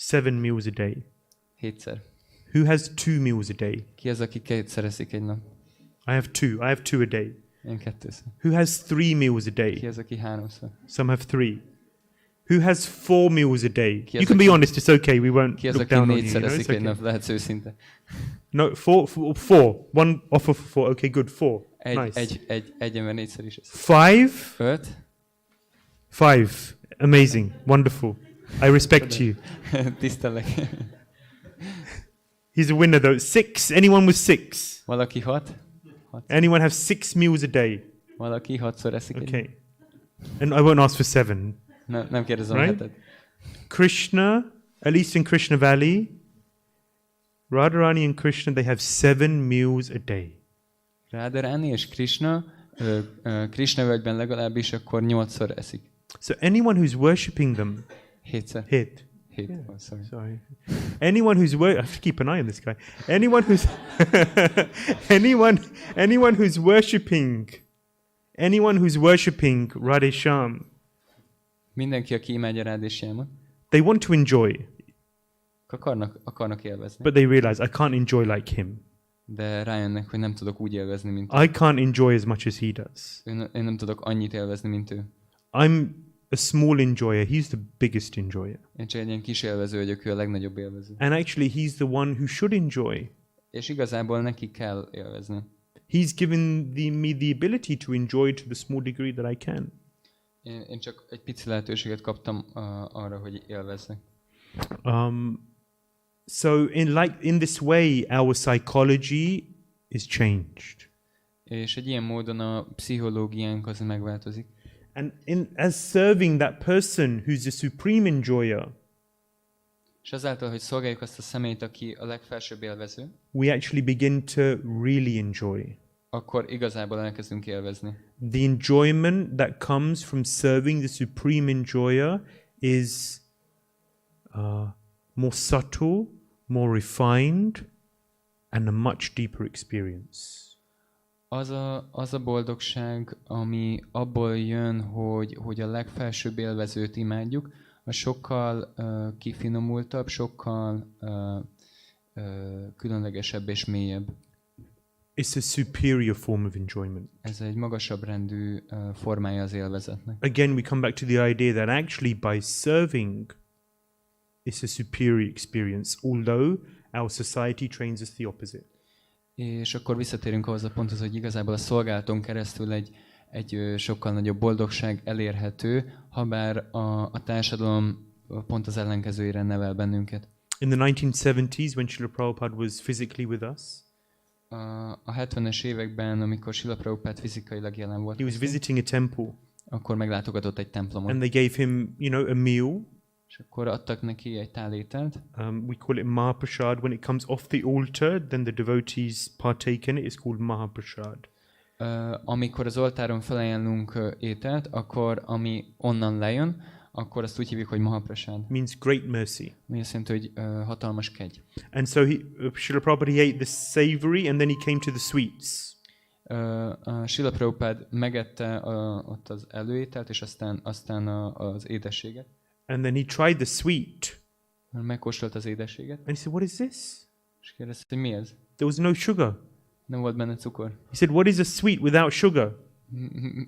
7 meals a day. 7-szer. Who has 2 meals a day? Ki az, aki 2-szer eszik egy nap? I have 2. I have 2 a day. Én 2-szer. Who has 3 meals a Ki day? az, aki 3-szor? Some have 3. Who has 4 meals a day? Ki You az, can be aki- honest, it's okay. We won't Ki az, look aki down on you. 4-szer You know, eszik it's egy okay. nap? Lehetsz őszinte. No, four. One offer for 4. Okay, good. 4. Nice. Egy ember 4-szer is eszik. 5. 5. 5. Amazing. Wonderful. I respect you. Tisztelek. He's a winner though. 6. Anyone with 6? Valaki 6? Anyone have 6 meals a day? Valaki 6-szor eszik egy nap? Okay. And I won't ask for 7. Nem kérdezem Right? a hetet. Krishna, at least in Krishna Valley, Radharani and Krishna, they have 7 meals a day. Radharani és Krishna, Krishna völgyben legalábbis akkor 8-szor eszik. So anyone who's worshipping them, 7-szer. 7. Yeah. Oh, sorry. Sorry. Anyone who's I have to keep an eye on this guy. Anyone who's anyone who's worshipping Radhe Shyam, Mindenki, aki imádja Radhe Shyamot, they want to enjoy, akarnak élvezni. but they realize I can't enjoy like him. De rájönnek, hogy nem tudok úgy élvezni, mint ő. I can't enjoy as much as he does. Én nem tudok annyit élvezni, mint ő. I'm a small enjoyer. He's the biggest enjoyer. Én csak egy ilyen kis élvező vagyok, ő a legnagyobb élvező. And actually, he's the one who should enjoy. És igazából neki kell élvezni. He's given me the ability to enjoy to the small degree that I can. Én csak egy pici lehetőséget kaptam arra, hogy élvezzek. So in this way, our psychology is changed. És egy ilyen módon a pszichológiánk az megváltozik. And as serving that person who's the supreme enjoyer, És azáltal, hogy szolgáljuk azt a személyt, aki a legfelsőbb élvező, we actually begin to really enjoy. akkor igazából elkezdünk élvezni. The enjoyment that comes from serving the supreme enjoyer is more subtle, more refined, and a much deeper experience. Az a boldogság, ami abból jön, hogy a legfelsőbb élvezőt imádjuk, az sokkal kifinomultabb, sokkal különlegesebb és mélyebb. It's a superior form of enjoyment. Ez egy magasabb rendű formája az élvezetnek. Again, we come back to the idea that actually by serving, it's a superior experience, although our society trains us the opposite. És akkor visszatérünk ahhoz a ponthoz, hogy igazából a szolgálaton keresztül egy sokkal nagyobb boldogság elérhető, habár a társadalom pont az ellenkezőjére nevel bennünket. In the 1970s, when Srila Prabhupada was physically with us, A 70-es években, amikor Srila Prabhupada fizikailag jelen volt, he was visiting a temple, akkor meglátogatott egy templomot, and they gave him, a meal. és akkor adtak neki egy tálételt. We call it Mahaprasad. When it comes off the altar, then the devotees partake in it. It's called Mahaprasad. Amikor az oltáron felajánlunk ételt, akkor ami onnan lejön, akkor azt úgy hívjuk, hogy Mahaprasad. Means great mercy. Mi azt jelenti, hogy hatalmas kegy. And so Srila Prabhupada, he ate the savory, and then he came to the sweets. Srila Prabhupada megette ott az előételt, és aztán az édességet. And then he tried the sweet. Megkóstolt az édességet, And he said, what is this? és kérdezte, hogy mi ez? There was no sugar. Nem volt benne cukor. He said, what is a sweet without sugar?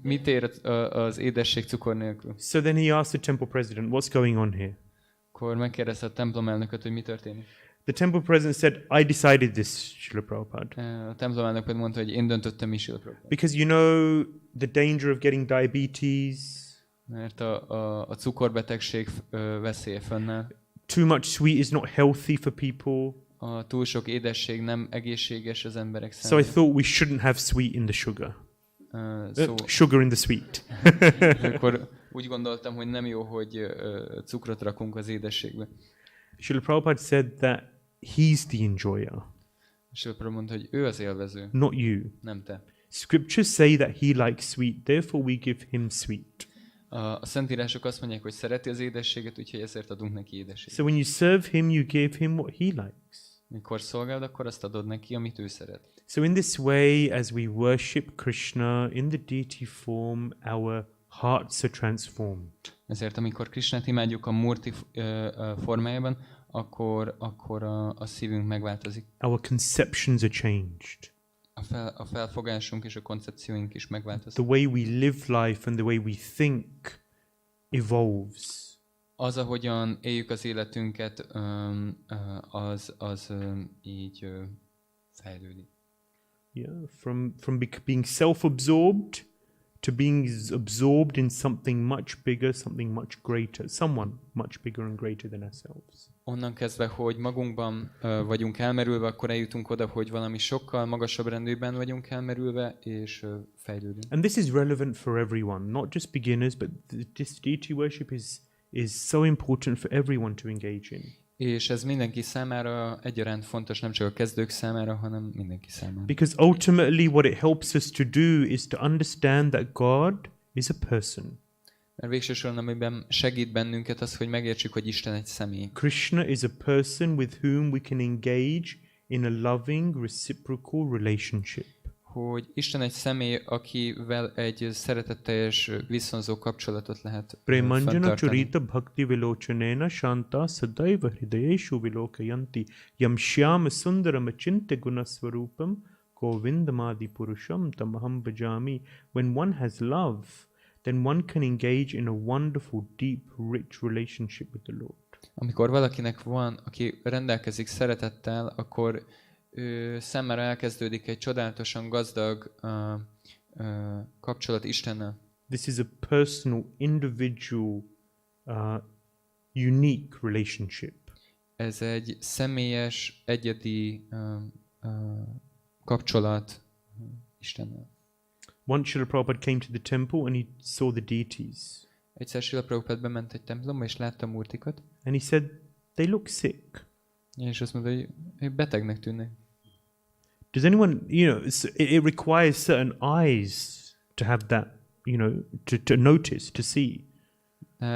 Mit ér az édesség cukor nélkül? So then he asked the temple president, what's going on here? Akkor megkérdezte a templomelnököt, hogy mi történik. The temple president said, I decided this, Srila Prabhupada. A templomelnök pedig mondta, hogy én döntöttem is, Srila Prabhupada. Because you know the danger of getting diabetes, Mert a cukorbetegség veszélye fönnáll. too much sweet is not healthy for people. A túl sok édesség nem egészséges az emberek So I számára. thought we shouldn't have sweet in the sugar. Szóval Sugar in the sweet. akkor úgy gondoltam, hogy nem jó, hogy cukrot rakunk az édességbe. Srila Prabhupada said that he's the enjoyer, És ő mondta, hogy ő az élvező, not you. nem te. Scriptures say that he likes sweet, therefore we give him sweet. A Szentírások azt mondják, hogy szereti az édességet, úgyhogy ezért adunk neki édességet. So when you serve him, you give him what he likes. Mikor szolgálod, akkor azt adod neki, amit ő szeret. So in this way, as we worship Krishna in the deity form, our hearts are transformed. Ezért amikor Krisnát imádjuk a Murti formájában, akkor a szívünk megváltozik. Our conceptions are changed. A felfogásunk és a koncepcióink is The megváltoznak. way we live life and the way we think evolves. Az, ahogyan éljük az életünket, az így fejlődik. Yeah, from being self-absorbed to being absorbed in something much bigger, something much greater, someone much bigger and greater than ourselves. Onnan kezdve, hogy magunkban vagyunk elmerülve, akkor eljutunk oda, hogy valami sokkal magasabb rendűben vagyunk elmerülve, és fejlődünk. And this is relevant for everyone, not just beginners, but this deity worship is so important for everyone to engage in. És ez mindenki számára egyaránt fontos, nem csak a kezdők számára, hanem mindenki számára. Because ultimately what it helps us to do is to understand that God is a person. Mert végső soron, amiben segít bennünket az, hogy megértsük, hogy Isten egy személy. Krishna is a person with whom we can engage in a loving, reciprocal relationship. Hogy Isten egy személy, akivel egy szeretetteljes, viszonzó kapcsolatot lehet Premanjana fenntartani. churita bhakti vilochanena shanta sadaiva hridayeshu vilokayanti yam shyama sundaram achinte gunasvarupam govindamadi purusham tamaham bhajami. When one has love, then one can engage in a wonderful, deep, rich relationship with the Lord. Amikor valakinek van, aki rendelkezik szeretettel, akkor ő számára elkezdődik egy csodálatosan gazdag kapcsolat Istennel. This is a personal, individual, unique relationship. Ez egy személyes, egyedi kapcsolat Istennel. Once Srila Prabhupada came to the temple and he saw the deities. Egyszer Srila Prabhupada bement egy templomba, és látta a murtikat, And he said, they look sick. és azt mondta, hogy betegnek tűnnek. Does anyone, it requires certain eyes to have that, to notice, to see.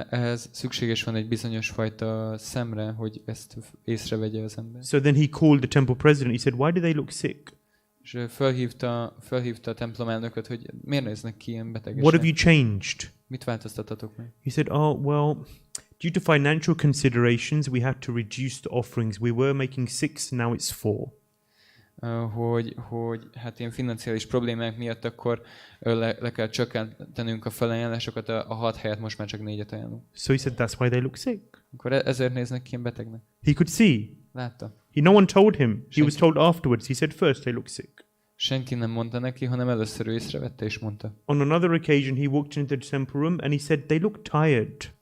Ehhez szükséges van egy bizonyos fajta szemre, hogy ezt észrevegye az ember. So then he called the temple president. He said, why do they look sick? És felhívta a templom elnököt, hogy miért néznek ki ilyen betegesnek? What have you changed? Mit változtattatok meg? He said, oh, well, due to financial considerations, we had to reduce the offerings. We were making 6, now it's 4. Hogy hát ilyen financiális problémák miatt akkor le kell csökkentenünk a felajánlásokat, a 6 helyet most már csak 4-et ajánlunk. So he said, that's why they look sick. Akkor ezért néznek ki ilyen betegnek. He could see. Látta. No one told him. He was told afterwards. He said, first they look sick. Senki nem mondta neki, hanem először ő észrevette és mondta. On another occasion, he walked into the temple room and he said, they look tired.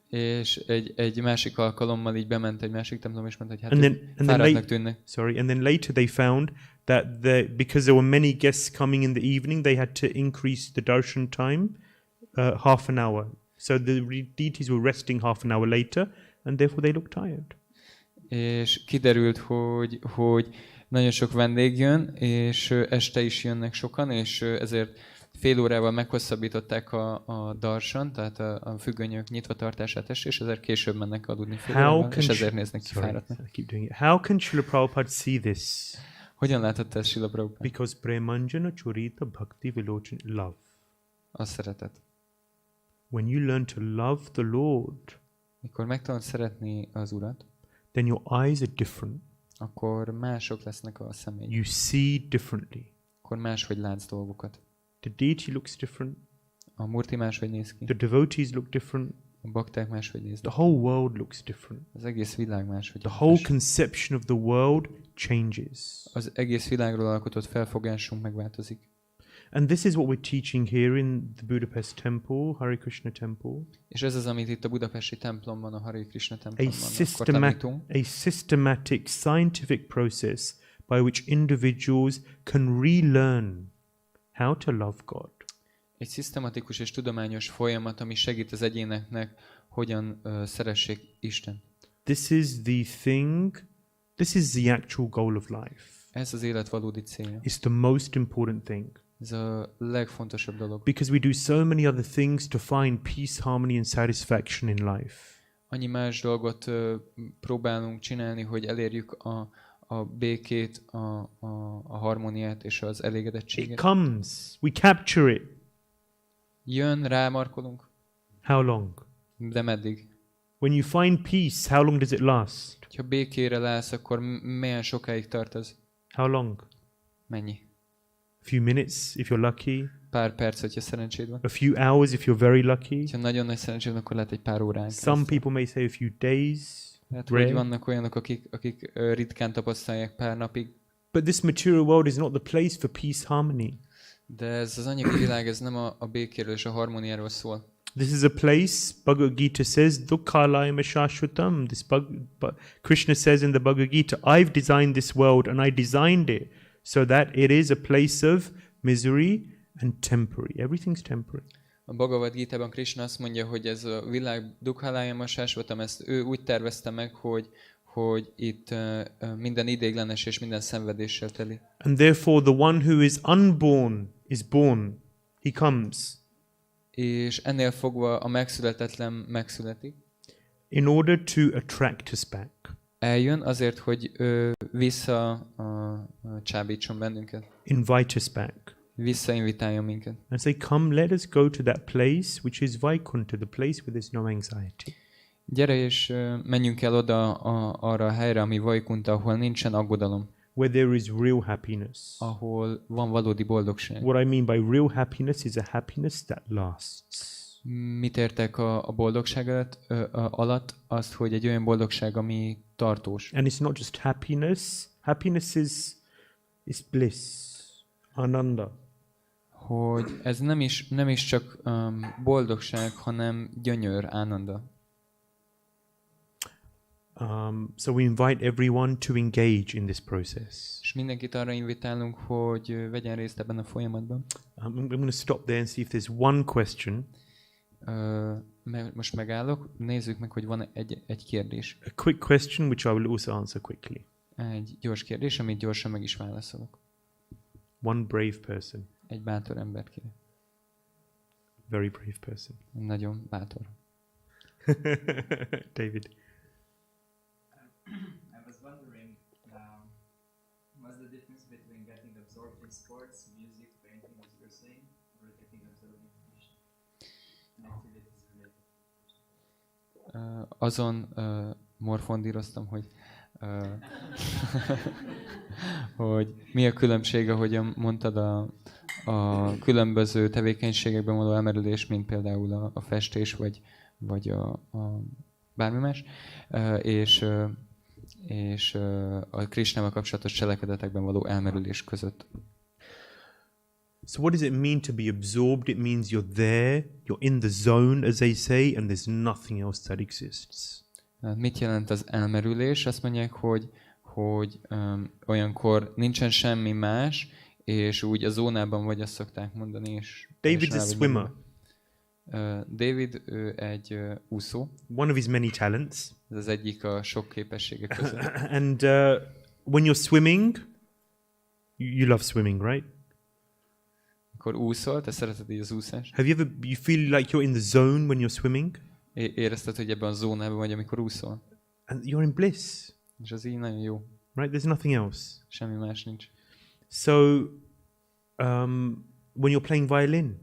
És egy másik alkalommal így bement egy másik templom, és mondta, hogy hát And fáradtnak tűnnek. and then later they found that because there were many guests coming in the evening, they had to increase the darshan time half an hour. So the deities were resting half an hour later, and therefore they looked tired. És kiderült, hogy nagyon sok vendég jön, és este is jönnek sokan, és ezért fél órával meghosszabbították a darsan, tehát a függönyök nyitva tartását este, és ezért később mennek aludni fél órával, és ezért néznek ki fáradtnak. I keep doing it. How can Srila Prabhupada see this? Hogyan láthatta ezt Srila Prabhupada? Because Premanjana Churita Bhakti Vilochan, love. A szeretet. When you learn to love the Lord, Mikor megtanulod szeretni az Urat, then your eyes are different. akkor mások lesznek a személy. You see differently. Akkor máshogy látsz dolgokat. The deity looks different. A murti máshogy néz ki. The devotees look different. A bakták máshogy néznek. The whole world looks different. Az egész világ máshogy. The whole conception of the world changes. Az egész világról alkotott felfogásunk megváltozik. And this is what we're teaching here in the Budapest temple, Hare Krishna temple. És ez az, amit itt a budapesti templomban, a Hare Krishna templomban A systematic scientific process by which individuals can relearn how to love God. Egy szisztematikus és tudományos folyamat, ami segít az egyéneknek, hogyan szeressék Isten. This is the actual goal of life. Ez az élet valódi célja. It's the most important thing. Ez a legfontosabb dolog. Because we do so many other things to find peace, harmony and satisfaction in life. Annyi más dolgot próbálunk csinálni, hogy elérjük a békét, a harmóniát és az elégedettséget. It comes. We capture it. Jön, rámarkolunk. How long? De meddig? When you find peace, how long does it last? Ha békére látsz, akkor milyen sokáig tart az? How long? Mennyi? A few minutes if you're lucky. Pár perc, hogyha szerencséd van. A few hours if you're very lucky. Ha nagyon nagy szerencséd van, akkor lehet egy pár órán. Some people may say a few days. Hát, hogy vannak olyanok, akik ritkán tapasztalják pár napig. But this material world is not the place for peace, harmony. De ez az anyagi világ, ez nem a békéről és a harmóniáról szól. This is a place, Bhagavad Gita says, Dukkhalayam Shashvatam. Krishna says in the Bhagavad Gita, I've designed this world and I designed it so that it is a place of misery and temporary. Everything's temporary. A Bhagavad Gitában Krishna azt mondja, hogy ez a világ Dukkhalayam Shashvatam, ezt ő úgy tervezte meg, hogy itt minden ideiglenes és minden szenvedéssel teli. And therefore the one who is unborn is born. He comes. És ennél fogva a megszületetlen megszületik. in order to attract us back. Eljön azért, hogy csábítson bennünket. Invite us back. Visszainvitáljon minket. And say, come, let us go to that place which is Vaikuntha, the place where there's no anxiety. Gyere és menjünk el oda arra a helyre, ami Vaikuntha, ahol nincsen aggodalom. Where there is real happiness. Ahol van valódi boldogság. What I mean by real happiness is a happiness that lasts. Mit értek a boldogság alatt? Azt, hogy egy olyan boldogság, ami tartós. And it's not just happiness. Happiness is bliss, ananda. Hogy ez nem is csak boldogság, hanem gyönyör, ánanda. So we invite everyone to engage in this process. És mindenkit arra invitálunk, hogy vegyen részt ebben a folyamatban. I'm going to stop there and see if there's one question. Most megállok, nézzük meg, hogy van egy kérdés. A quick question which I will also answer quickly. Egy gyors kérdés, amit gyorsan meg is válaszolok. One brave person. Egy bátor embert kérek. Very brave person. Nagyon bátor. David. I was wondering, what's the difference between getting absorbed in sports, music, painting, as you were saying, or getting absorbed in fish? Activities related. Azon morfondíroztam, hogy hogy mi a különbség, ahogyan mondtad a különböző tevékenységekben való elmerülés, mint például a festés, vagy a bármi más, és a Krisnával kapcsolatos cselekedetekben való elmerülés között. So what does it mean to be absorbed? It means you're there, you're in the zone, as they say, and there's nothing else that exists. Mit jelent az elmerülés? Azt mondják, hogy olyankor nincsen semmi más, és úgy a zónában vagy, azt szokták mondani. És David's a swimmer. David, ő egy úszó. One of his many talents. Ez az egyik a sok képességek között. And when you're swimming, you love swimming, right? Akkor úszol, te szereted így az úszást? Have you feel like you're in the zone when you're swimming? Érezted, hogy ebben a zónában vagy, amikor úszol? And you're in bliss. És az így nagyon jó. Right? There's nothing else. Semmi más nincs. So, when you're playing violin,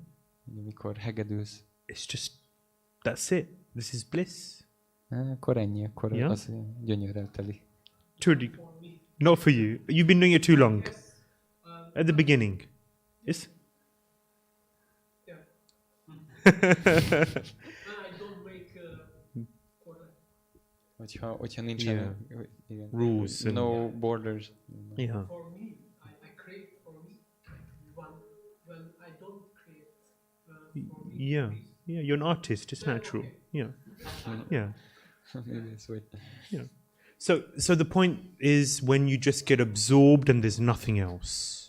Amikor hegedülsz, it's just, that's it. This is bliss. akkor ennyi, akkor Yeah? az gyönyörrel teli. Trudy, not for you. You've been doing it too long. At the beginning. Yes? Yeah. I don't make Hogyha nincsen Yeah. igen, Rules and- no borders. Yeah. for me. I create for me. When I don't create for me. Yeah. Yeah, you're an artist. It's Yeah, natural. okay. Yeah. Yeah. Maybe that's what- Yeah. So the point is when you just get absorbed and there's nothing else.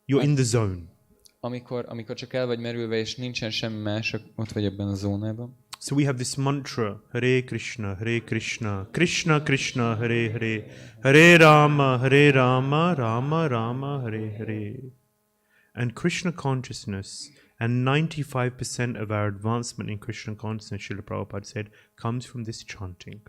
You're in the zone. Amikor csak el vagy merülve, és nincsen semmi más, ott vagy ebben a zónában. So we have this mantra, Hare Krishna, Krishna Krishna, Hare Hare, Hare Rama, Rama Rama, Hare Hare. And Krishna consciousness, and 95% of our advancement in Krishna consciousness, Srila Prabhupada said, comes from this chanting.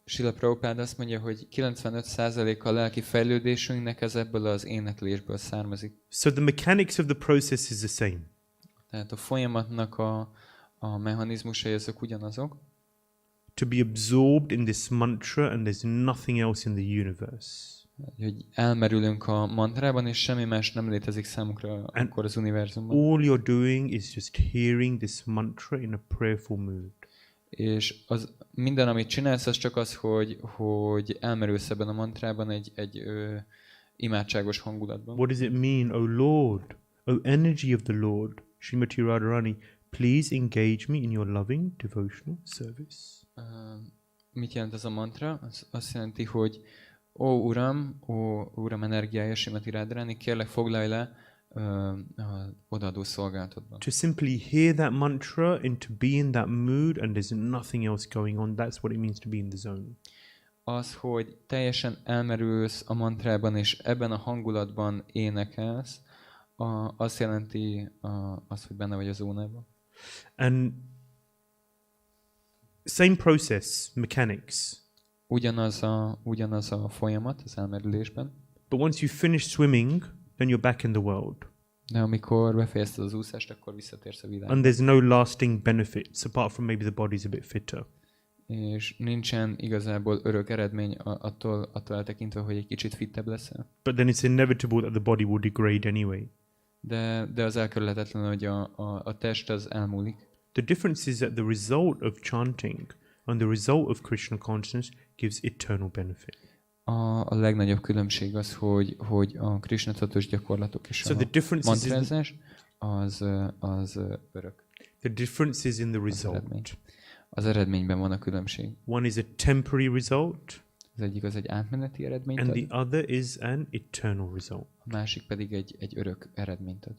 Srila Prabhupád azt mondja, hogy 95%-a a lelki fejlődésünknek ez ebből az éneklésből származik. So the mechanics of the process is the same. Tehát a folyamatnak a mechanizmusai azok ugyanazok. To be absorbed in this mantra and there's nothing else in the universe. Hogy elmerülünk a mantrában, és semmi más nem létezik számunkra akkor az univerzumban. All you're doing is just hearing this mantra in a prayerful mood. És minden, amit csinálsz, az csak az, hogy elmerülsz ebben a mantrában egy imádságos hangulatban. What does it mean? Oh Lord, oh energy of the Lord, Srimati Radharani, please engage me in your loving devotional service. Mit jelent ez a mantra? Azt jelenti, hogy ó Uram energiája, Srimati Radharani, kérlek foglalj le a odaadó szolgálatodban. To simply hear that mantra and to be in that mood and there's nothing else going on, that's what it means to be in the zone. Az, hogy teljesen elmerülsz a mantrában, és ebben a hangulatban énekelsz, azt jelenti az, hogy benne vagy a zónában. And same process, mechanics. Ugyanaz a folyamat az elmerülésben, But once you finish swimming, then you're back in the world. de amikor befejezted az úszást, akkor visszatérsz a világba. And there's no lasting benefits apart from maybe the body's a bit fitter. És nincsen igazából örök eredmény attól eltekintve, hogy egy kicsit fittebb leszel. But then it's inevitable that the body will degrade anyway. De az elkerülhetetlen, hogy a test az elmúlik. The difference is that the result of chanting and the result of Krishna consciousness gives eternal benefit. A legnagyobb különbség az, hogy a Krishna tudatos gyakorlatok és So the a difference is mantrázás az örök. the difference is in the Az eredmény. result. Az eredményben van a különbség. One is a temporary result, Az egyik az egy átmeneti eredményt and ad, the other is an eternal result. a másik pedig egy örök eredményt ad.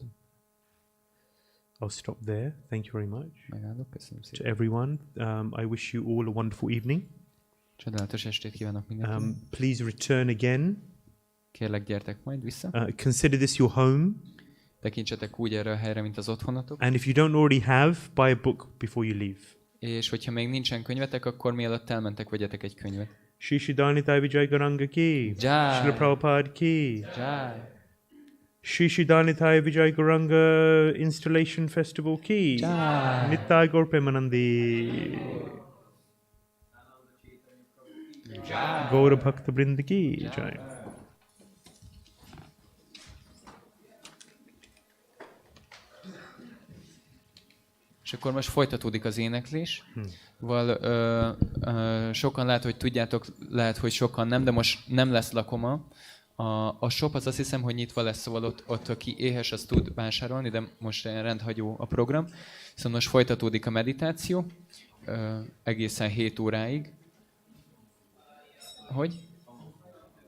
I'll stop there. Thank you very much Megállok, köszönöm to szépen. everyone. I wish you all a wonderful evening. Csodálatos estét kívánok mindenkinek. Please return again. Kérlek, gyertek majd vissza. Consider this your home, Tekintsetek úgy erre a helyre, mint az otthonatok. and if you don't already have, buy a book before you leave. És hogyha még nincsen könyvetek, akkor mielőtt elmentek, vegyetek egy könyvet. Shri Shridharnitai Vijay Garanga ki. Jai. Srila Prabhupada ki. Jai. Shri Shridharnitai Vijay Garanga Installation Festival ki. Jai. Nittai Gaur Premanandi. Gaura Bhakta Brinda ki. Jai. És akkor most folytatódik az éneklés. Sokan lehet, hogy tudjátok, lehet, hogy sokan nem, de most nem lesz lakoma. A shop az azt hiszem, hogy nyitva lesz, szóval ott aki éhes, az tud vásárolni, de most rendhagyó a program. Szóval most folytatódik a meditáció egészen 7 óráig. Hogy?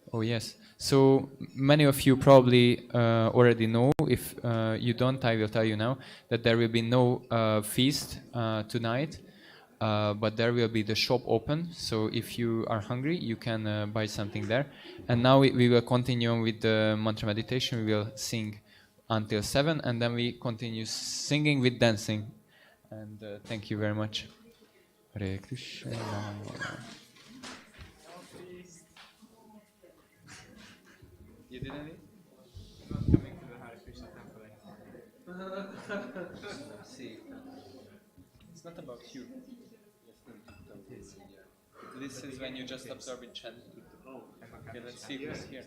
Oh yes. So many of you probably already know. If you don't, I will tell you now that there will be no feast tonight, but there will be the shop open. So if you are hungry, you can buy something there. And now we will continue on with the mantra meditation. We will sing until 7, and then we continue singing with dancing. And thank you very much. Hare Krishna. You didn't eat? Not coming to the Hare Krishna temple anymore. See, it's not about you. This is when you just observe in chant. Okay, let's see who's here.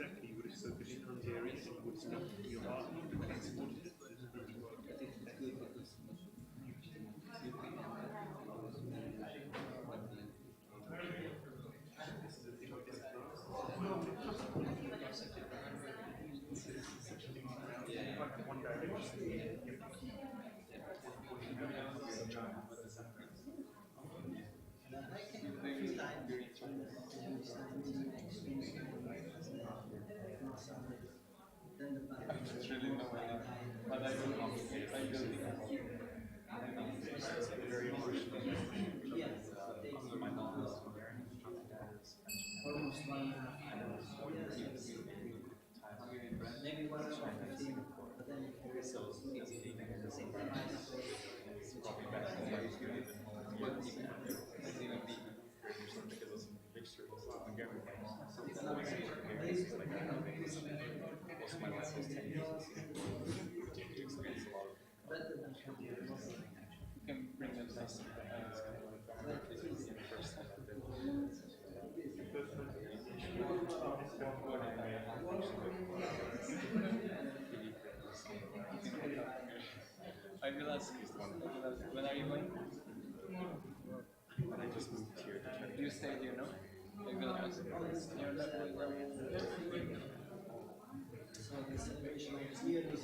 Maybe 1 hour 15, but then you can You can bring them nice. I will ask. When are you going? I just moved here to try to You stay here, no? I will ask. You're not going So the celebration of year is